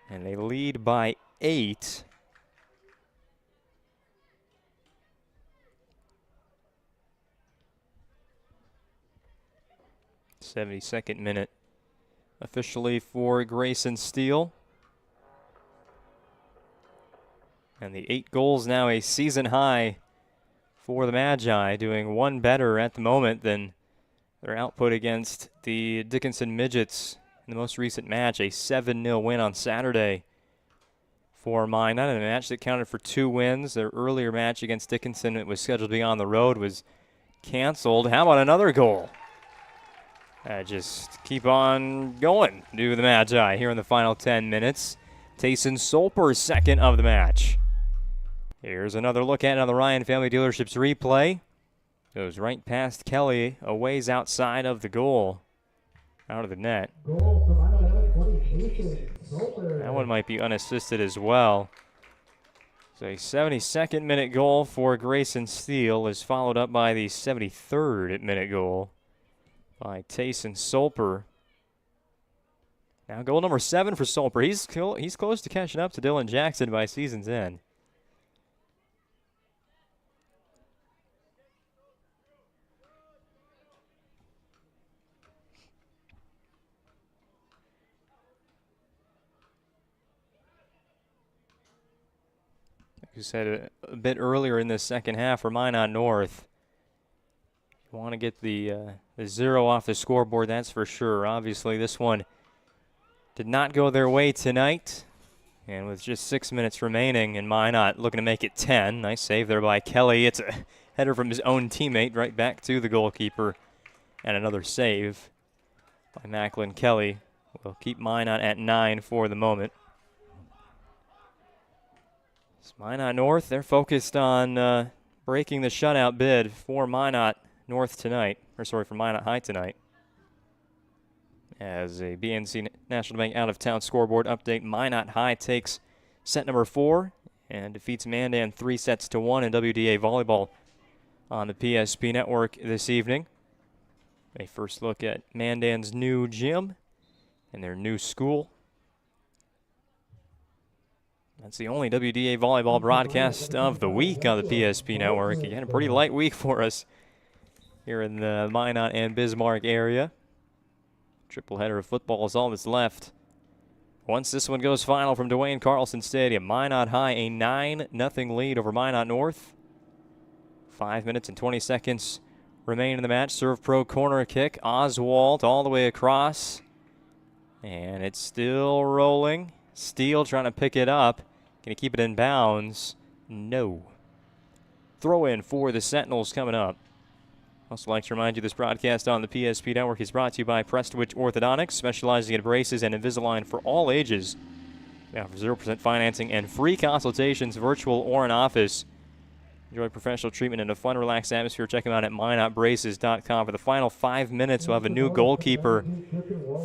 And they lead by 8. '72nd minute officially for Grayson Steele. And the 8 goals now a season high for the Magi, doing one better at the moment than their output against the Dickinson Midgets in the most recent match, a 7-0 win on Saturday for Minot, and a match that counted for 2 wins. Their earlier match against Dickinson, it was scheduled to be on the road, was canceled. How about another goal? Just keep on going, do the Magi here in the final 10 minutes. Tayson Solper's second of the match. Here's another look at it on the Ryan Family Dealerships replay. Goes right past Kelly, a ways outside of the goal, out of the net. That one might be unassisted as well. So a 72nd minute goal for Grayson Steele is followed up by the 73rd minute goal by Tayson Solper. Now goal number 7 for Solper. He's close to catching up to Dylan Jackson by season's end. you said a bit earlier in the second half for Minot North. You want to get the 0 off the scoreboard, that's for sure. Obviously, this one did not go their way tonight. And with just 6 minutes remaining, and Minot looking to make it 10. Nice save there by Kelly. It's a header from his own teammate right back to the goalkeeper. And another save by Macklin Kelly. Will keep Minot at 9 for the moment. So Minot North, they're focused on breaking the shutout bid for Minot North tonight. For Minot High tonight. As a BNC National Bank out-of-town scoreboard update, Minot High takes set number 4 and defeats Mandan 3-1 in WDA volleyball on the PSP network this evening. A first look at Mandan's new gym and their new school. That's the only WDA volleyball broadcast of the week on the PSP network. Again, a pretty light week for us here in the Minot and Bismarck area. Triple header of football is all that's left. Once this one goes final from Duane Carlson Stadium, Minot High a 9-0 lead over Minot North. 5 minutes and 20 seconds remain in the match. Serve pro corner kick. Oswald all the way across. And it's still rolling. Steele trying to pick it up. Can he keep it in bounds? No. Throw in for the Sentinels coming up. Also like to remind you this broadcast on the PSP Network is brought to you by Prestwich Orthodontics, specializing in braces and Invisalign for all ages. Now for 0% financing and free consultations, virtual or in office. Enjoy professional treatment in a fun, relaxed atmosphere. Check them out at minotbraces.com. For the final 5 minutes, we'll have a new goalkeeper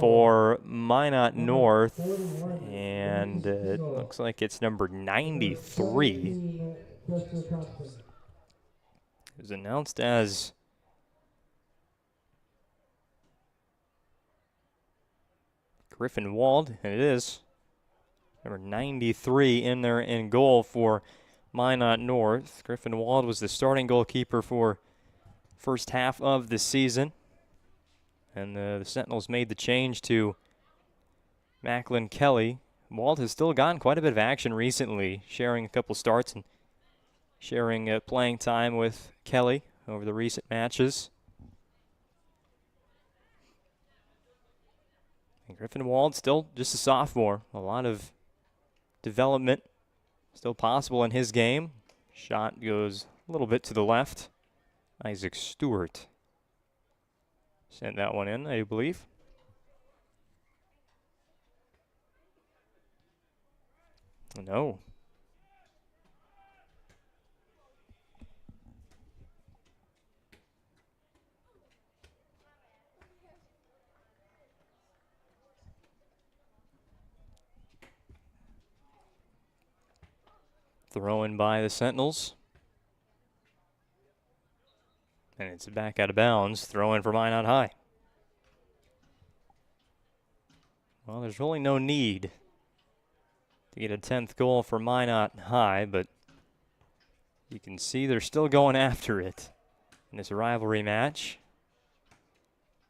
for Minot North. And it looks like it's number 93. It was announced as Griffin Wald, and it is. Number 93 in there in goal for Minot North. Griffin Wald was the starting goalkeeper for first half of the season. And the Sentinels made the change to Macklin Kelly. Wald has still gotten quite a bit of action recently, sharing a couple starts and sharing playing time with Kelly over the recent matches. And Griffin Wald still just a sophomore. A lot of development still possible in his game. Shot goes a little bit to the left. Isaac Stewart sent that one in, I believe. No. Thrown by the Sentinels. And it's back out of bounds. Throw in for Minot High. Well, there's really no need to get a 10th goal for Minot High, but you can see they're still going after it in this rivalry match.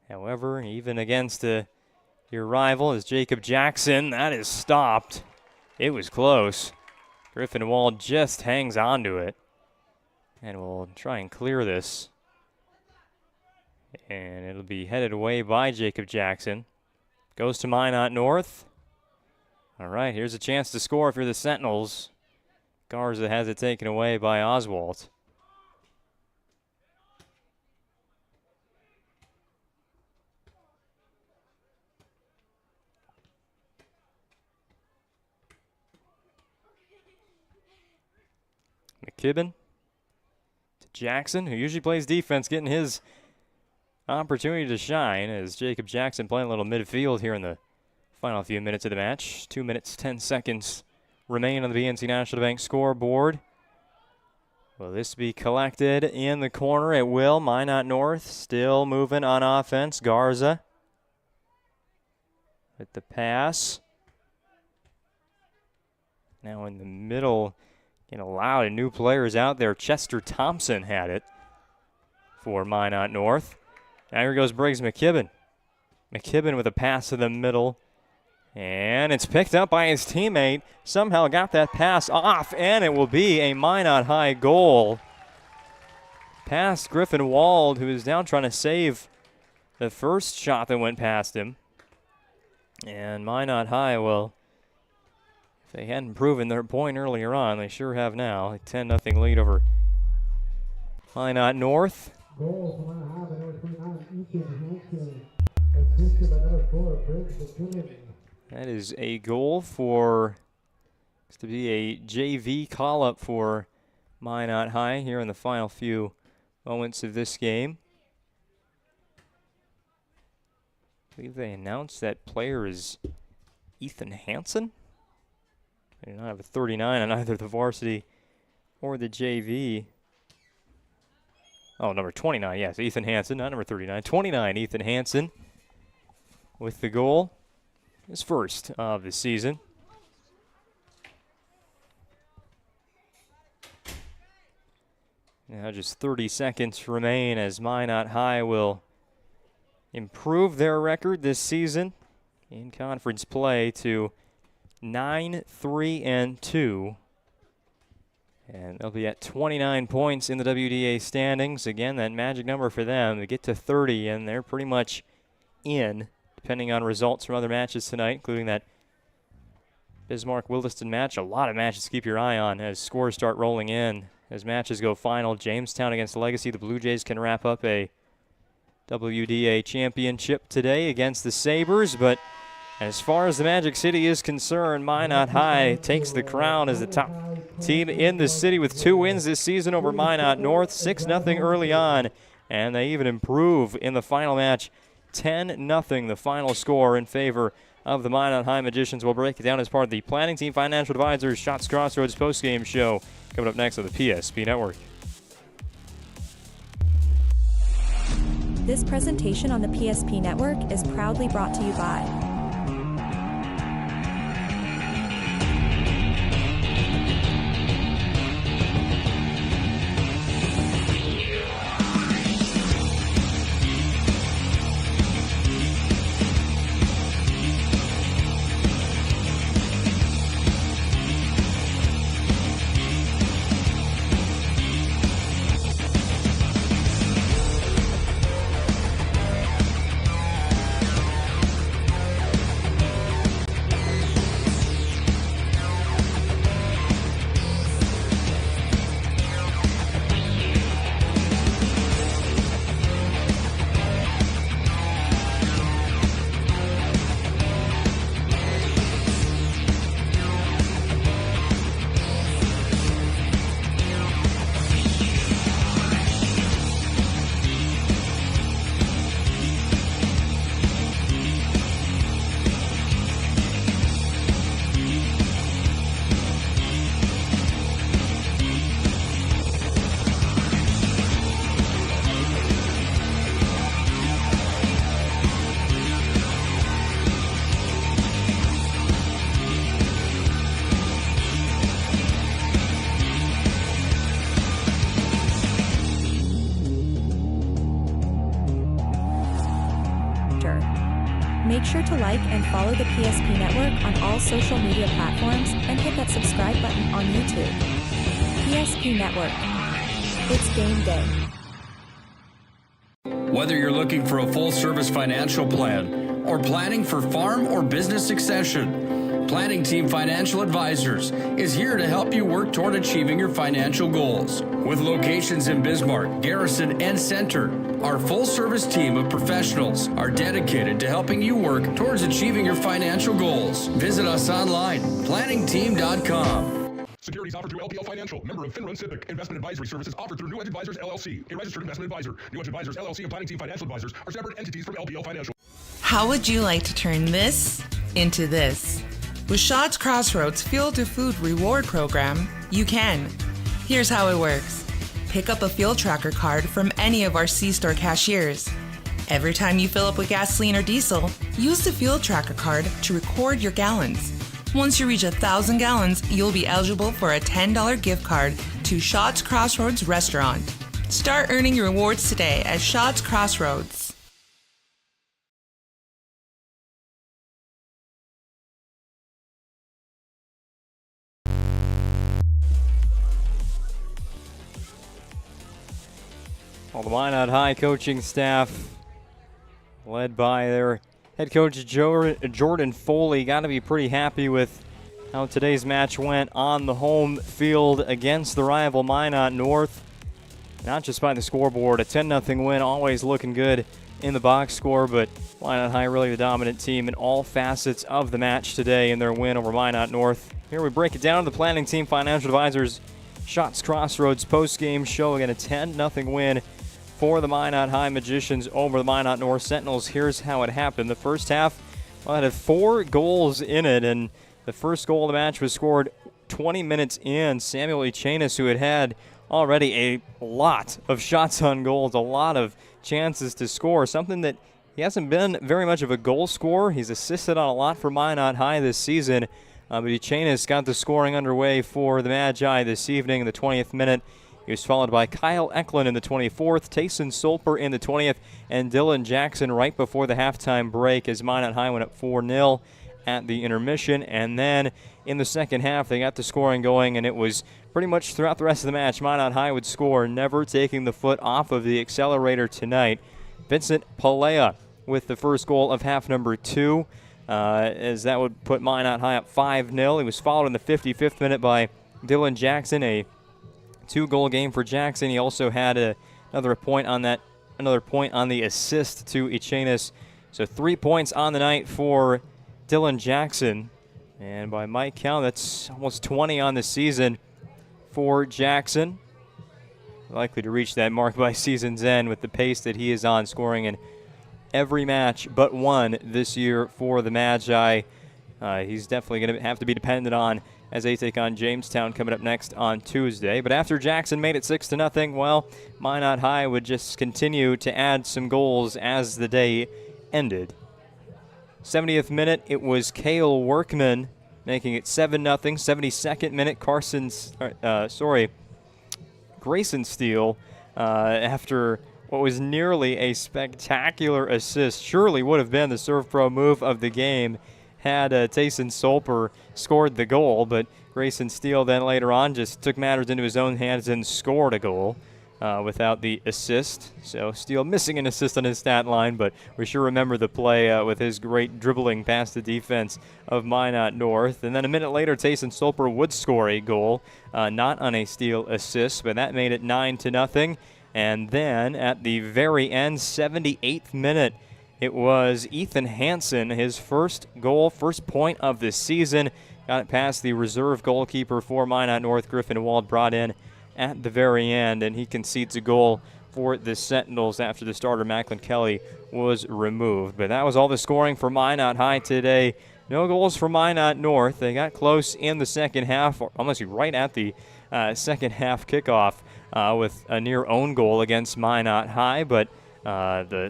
However, even against your rival is Jacob Jackson. That is stopped. It was close. Griffin Wald just hangs on to it. And we'll try and clear this. And it'll be headed away by Jacob Jackson. Goes to Minot North. All right, here's a chance to score if you're the Sentinels. Garza has it taken away by Oswald. McKibben to Jackson, who usually plays defense, getting his opportunity to shine as Jacob Jackson playing a little midfield here in the final few minutes of the match. 2 minutes, 10 seconds remain on the BNC National Bank scoreboard. Will this be collected in the corner? It will. Minot North still moving on offense. Garza with the pass. Now in the middle. Getting a lot of new players out there. Chester Thompson had it for Minot North. Now here goes Briggs McKibben. McKibben with a pass to the middle. And it's picked up by his teammate. Somehow got that pass off, and it will be a Minot High goal. Past Griffin Wald, who is now trying to save the first shot that went past him. And Minot High, well, if they hadn't proven their point earlier on, they sure have now. A 10-0 lead over Minot North. Goal for Minot High by number 29, Ethan Hansen. Assisted by number 4, Briggs McKinnon. That is a goal for, it's to be a JV call-up for Minot High here in the final few moments of this game. I believe they announced that player is Ethan Hansen. They do not have a 39 on either the varsity or the JV. Oh, number 29, yes, Ethan Hansen, not number 39. 29, Ethan Hansen with the goal. His first of the season. Now just 30 seconds remain as Minot High will improve their record this season in conference play to 9-3-2. And they'll be at 29 points in the WDA standings. Again, that magic number for them to get to 30, and they're pretty much in, depending on results from other matches tonight, including that Bismarck-Williston match. A lot of matches to keep your eye on as scores start rolling in. As matches go final, Jamestown against Legacy. The Blue Jays can wrap up a WDA championship today against the Sabres, but as far as the Magic City is concerned, Minot High takes the crown as the top team in the city with 2 wins this season over Minot North, 6-0 early on, and they even improve in the final match, 10-0 the final score in favor of the Minot High Magicians. We'll break it down as part of the Planning Team Financial Advisors Shots Crossroads postgame show coming up next on the PSP Network. This presentation on the PSP Network is proudly brought to you by Make sure to like and follow the PSP Network on all social media platforms and hit that subscribe button on YouTube. PSP Network. It's game day. Whether you're looking for a full-service financial plan or planning for farm or business succession, Planning Team Financial Advisors is here to help you work toward achieving your financial goals. With locations in Bismarck, Garrison, and Center, our full-service team of professionals are dedicated to helping you work towards achieving your financial goals. Visit us online, planningteam.com. Securities offered through LPL Financial, member of FINRA Civic. Investment advisory services offered through New Edge Advisors LLC, a registered investment advisor. New Edge Advisors LLC and Planning Team Financial Advisors are separate entities from LPL Financial. How would you like to turn this into this? With Shots Crossroads Fuel to Food Reward Program, you can. Here's how it works. Pick up a fuel tracker card from any of our C-store cashiers. Every time you fill up with gasoline or diesel, use the fuel tracker card to record your gallons. Once you reach 1,000 gallons, you'll be eligible for a $10 gift card to Shots Crossroads Restaurant. Start earning your rewards today at Shots Crossroads. Well, the Minot High coaching staff, led by their head coach Jordan Foley, got to be pretty happy with how today's match went on the home field against the rival Minot North. Not just by the scoreboard, a 10-0 win, always looking good in the box score, but Minot High really the dominant team in all facets of the match today in their win over Minot North. Here we break it down to the planning team financial advisors Shots Crossroads post-game show. Again, a 10-0 win for the Minot High Magicians over the Minot North Sentinels. Here's how it happened. The first half, well, it had 4 goals in it, and the first goal of the match was scored 20 minutes in. Samuel Echanis, who had already a lot of shots on goals, a lot of chances to score, something that he hasn't been very much of a goal scorer. He's assisted on a lot for Minot High this season, but Echanis got the scoring underway for the Magi this evening in the 20th minute. He was followed by Kyle Eklund in the 24th, Tayson Solper in the 20th, and Dylan Jackson right before the halftime break as Minot High went up 4-0 at the intermission. And then in the second half, they got the scoring going, and it was pretty much throughout the rest of the match, Minot High would score, never taking the foot off of the accelerator tonight. Vincent Palea with the first goal of half number 2, as that would put Minot High up 5-0. He was followed in the 55th minute by Dylan Jackson, a 2-goal game for Jackson. He also had another point on the assist to Echanis. So 3 points on the night for Dylan Jackson. And by my count, that's almost 20 on the season for Jackson. Likely to reach that mark by season's end with the pace that he is on, scoring in every match but one this year for the Magi. He's definitely going to have to be dependent on as they take on Jamestown coming up next on Tuesday. But after Jackson made it 6-0, well, Minot High would just continue to add some goals as the day ended. 70th minute, it was Cale Workman making it 7-0. 72nd minute, Grayson Steele, after what was nearly a spectacular assist, surely would have been the Serve Pro move of the game had Tayson Solper scored the goal, but Grayson Steele then later on just took matters into his own hands and scored a goal without the assist. So Steele missing an assist on his stat line, but we sure remember the play with his great dribbling past the defense of Minot North. And then a minute later, Tayson Solper would score a goal, not on a Steele assist, but that made it 9-0. And then at the very end, 78th minute, it was Ethan Hansen, his first goal, first point of the season. Got it past the reserve goalkeeper for Minot North, Griffin Wald, brought in at the very end, and he concedes a goal for the Sentinels after the starter, Macklin Kelly, was removed. But that was all the scoring for Minot High today. No goals for Minot North. They got close in the second half, or almost right at the second half kickoff with a near own goal against Minot High, but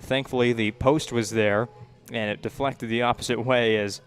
thankfully the post was there, and it deflected the opposite way as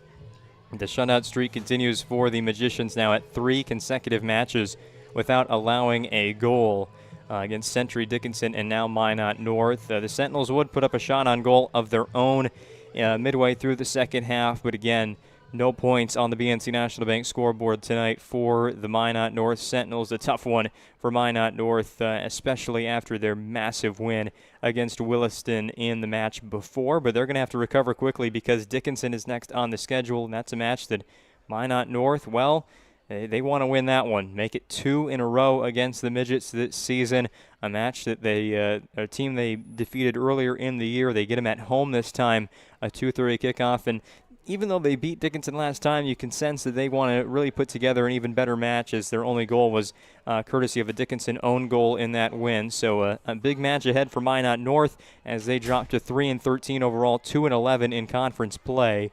the shutout streak continues for the Magicians now at 3 consecutive matches without allowing a goal against Century Dickinson and now Minot North. The Sentinels would put up a shot on goal of their own midway through the second half, but again, no points on the BNC National Bank scoreboard tonight for the Minot North Sentinels. A tough one for Minot North, especially after their massive win against Williston in the match before. But they're going to have to recover quickly because Dickinson is next on the schedule, and that's a match that Minot North, well, they want to win that one. Make it 2 in a row against the Midgets this season. A match that a team they defeated earlier in the year. They get them at home this time, a 2:30 kickoff. And even though they beat Dickinson last time, you can sense that they want to really put together an even better match, as their only goal was courtesy of a Dickinson own goal in that win. So a big match ahead for Minot North as they drop to 3-13 overall, 2-11 in conference play.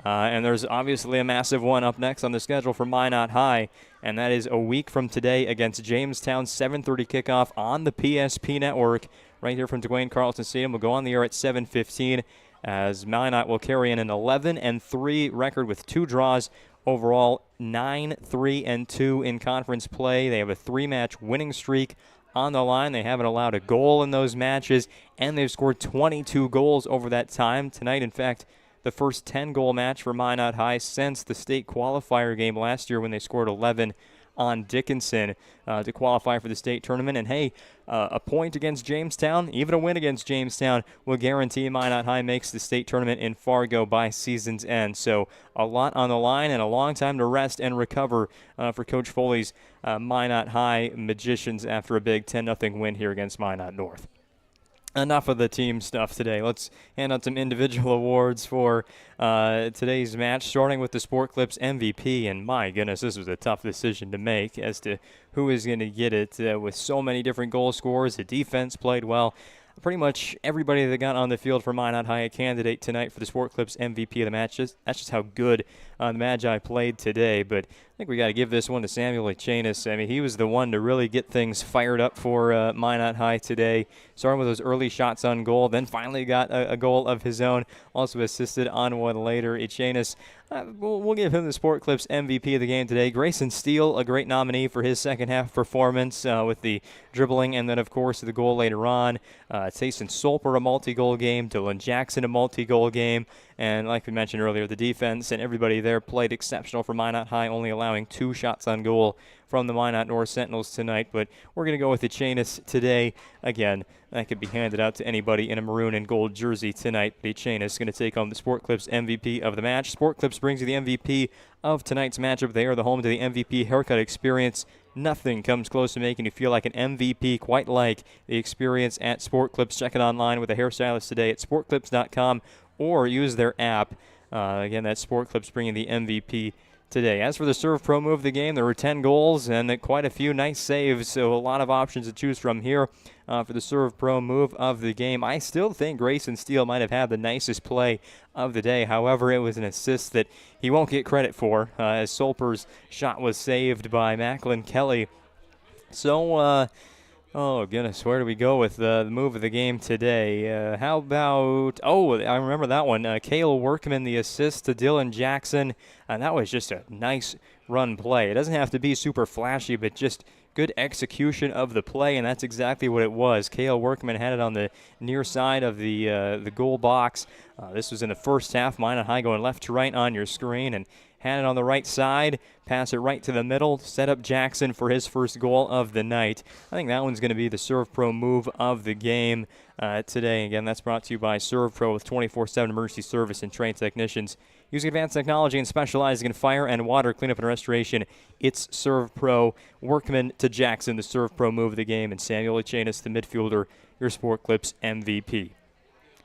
And there's obviously a massive one up next on the schedule for Minot High, and that is a week from today against Jamestown, 7:30 kickoff on the PSP network right here from Duane Carlson Stadium. We'll go on the air at 7:15 as Minot will carry in an 11-3 record with 2 draws overall, 9-3-2 in conference play. They have a 3-match winning streak on the line. They haven't allowed a goal in those matches, and they've scored 22 goals over that time. Tonight, in fact, the first 10-goal match for Minot High since the state qualifier game last year when they scored 11 on Dickinson to qualify for the state tournament. And hey, a point against Jamestown, even a win against Jamestown, will guarantee Minot High makes the state tournament in Fargo by season's end. So a lot on the line and a long time to rest and recover for Coach Foley's Minot High Magicians after a big 10-0 win here against Minot North. Enough of the team stuff today. Let's hand out some individual awards for today's match, starting with the Sport Clips MVP. And my goodness, this was a tough decision to make as to who is going to get it with so many different goal scorers. The defense played well. Pretty much everybody that got on the field for Minot High a candidate tonight for the Sport Clips MVP of the match. That's just how good the Magi played today. But I think we got to give this one to Samuel Echanis. I mean, he was the one to really get things fired up for Minot High today. Starting with those early shots on goal, then finally got a goal of his own. Also assisted on one later. Echanis, we'll give him the Sport Clips MVP of the game today. Grayson Steele, a great nominee for his second half performance with the dribbling and then, of course, the goal later on. Tayson Solper, a multi-goal game. Dylan Jackson, a multi-goal game. And like we mentioned earlier, the defense and everybody there played exceptional for Minot High, only allowing 2 shots on goal from the Minot North Sentinels tonight. But we're going to go with Echanis today. Again, that could be handed out to anybody in a maroon and gold jersey tonight. But Echanis is going to take home the Sport Clips MVP of the match. Sport Clips brings you the MVP of tonight's matchup. They are the home to the MVP haircut experience. Nothing comes close to making you feel like an MVP, quite like the experience at Sport Clips. Check it online with a hairstylist today at sportclips.com or use their app. Again, that's Sport Clips bringing the MVP today. As for the Serve Pro move of the game, there were 10 goals and quite a few nice saves, so a lot of options to choose from here for the Serve Pro move of the game. I still think Grayson Steele might have had the nicest play of the day. However, it was an assist that he won't get credit for, as Solper's shot was saved by Macklin Kelly. So, oh, goodness, where do we go with the move of the game today? How about, I remember that one. Cale Workman, the assist to Dylan Jackson. And that was just a nice run play. It doesn't have to be super flashy, but just good execution of the play, and that's exactly what it was. Cale Workman had it on the near side of the goal box. This was in the first half. Minot High going left to right on your screen, and had it on the right side, pass it right to the middle, set up Jackson for his first goal of the night. I think that one's going to be the Serve Pro move of the game today. Again, that's brought to you by Serve Pro with 24/7 emergency service and trained technicians. Using advanced technology and specializing in fire and water cleanup and restoration, it's Serve Pro. Workman to Jackson, the Serve Pro move of the game, and Samuel Echanis, the midfielder, your Sport Clips MVP.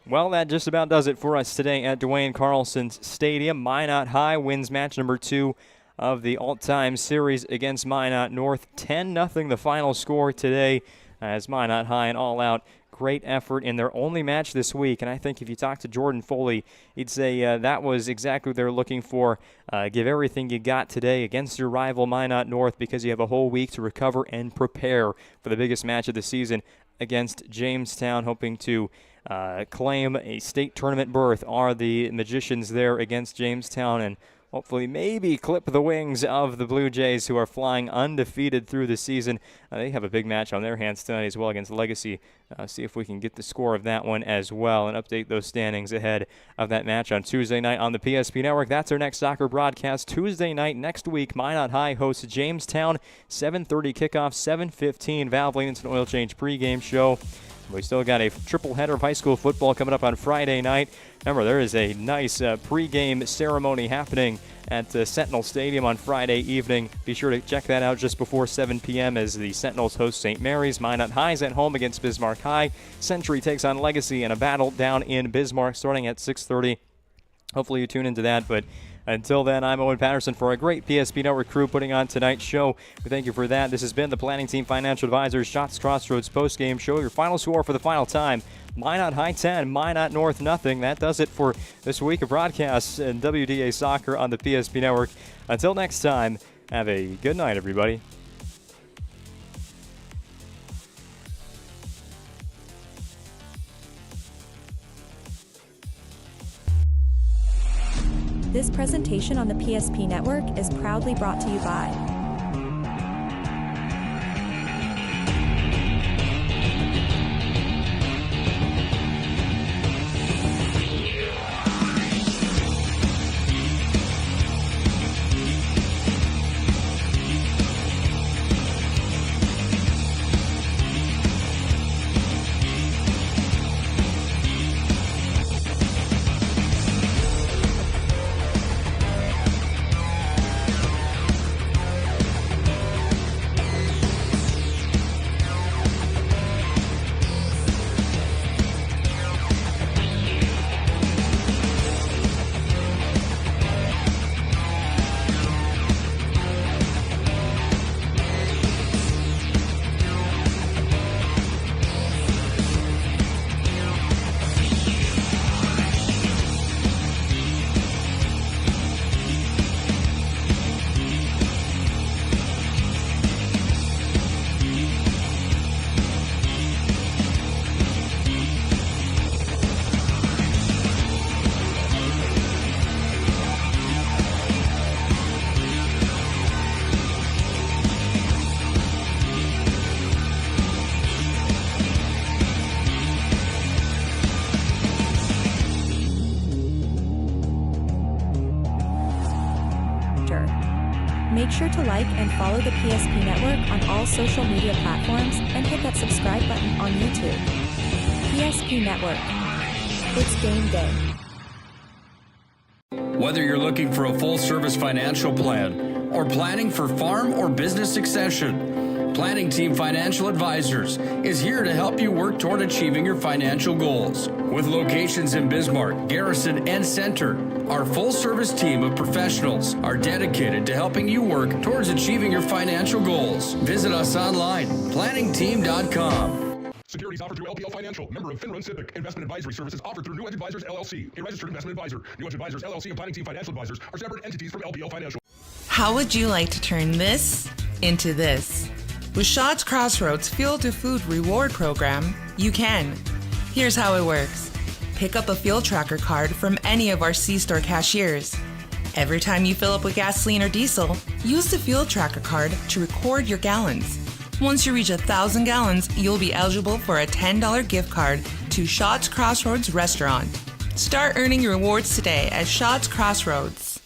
Well, that just about does it for us today at Duane Carlson Stadium. Minot High wins match number 2 of the all-time series against Minot North. 10-0 the final score today as Minot High an all-out great effort in their only match this week. And I think if you talk to Jordan Foley, he'd say that was exactly what they're looking for. Give everything you got today against your rival Minot North because you have a whole week to recover and prepare for the biggest match of the season against Jamestown, hoping to claim a state tournament berth. Are the Magicians there against Jamestown and hopefully maybe clip the wings of the Blue Jays, who are flying undefeated through the season. They have a big match on their hands tonight as well against Legacy. See if we can get the score of that one as well and update those standings ahead of that match on Tuesday night on the PSP Network. That's our next soccer broadcast. Tuesday night next week, Minot High hosts Jamestown. 7:30 kickoff, 7:15 Valvoline Instant Oil Change pregame show. We still got a triple header of high school football coming up on Friday night. Remember, there is a nice pregame ceremony happening at Sentinel Stadium on Friday evening. Be sure to check that out just before 7 p.m. as the Sentinels host St. Mary's. Minot High's at home against Bismarck High. Century takes on Legacy in a battle down in Bismarck starting at 6:30. Hopefully you tune into that, but until then, I'm Owen Patterson for a great PSP Network crew putting on tonight's show. We thank you for that. This has been the Planning Team Financial Advisors Shots Crossroads postgame show. Your final score for the final time, Minot High 10, Minot North nothing. That does it for this week of broadcasts in WDA Soccer on the PSP Network. Until next time, have a good night, everybody. This presentation on the PSP Network is proudly brought to you by Make sure to like and follow the PSP Network on all social media platforms and hit that subscribe button on YouTube. PSP Network. It's game day. Whether you're looking for a full-service financial plan or planning for farm or business succession, Planning Team Financial Advisors is here to help you work toward achieving your financial goals. With locations in Bismarck, Garrison, and Center, our full-service team of professionals are dedicated to helping you work towards achieving your financial goals. Visit us online, planningteam.com. Securities offered through LPL Financial, member of FINRA SIPC. Investment advisory services offered through New Edge Advisors LLC, a registered investment advisor. New Edge Advisors LLC and Planning Team Financial Advisors are separate entities from LPL Financial. How would you like to turn this into this? With Shaw's Crossroads Fuel to Food Reward Program, you can. Here's how it works. Pick up a fuel tracker card from any of our C-store cashiers. Every time you fill up with gasoline or diesel, use the fuel tracker card to record your gallons. Once you reach 1,000 gallons, you'll be eligible for a $10 gift card to Shaw's Crossroads Restaurant. Start earning your rewards today at Shaw's Crossroads.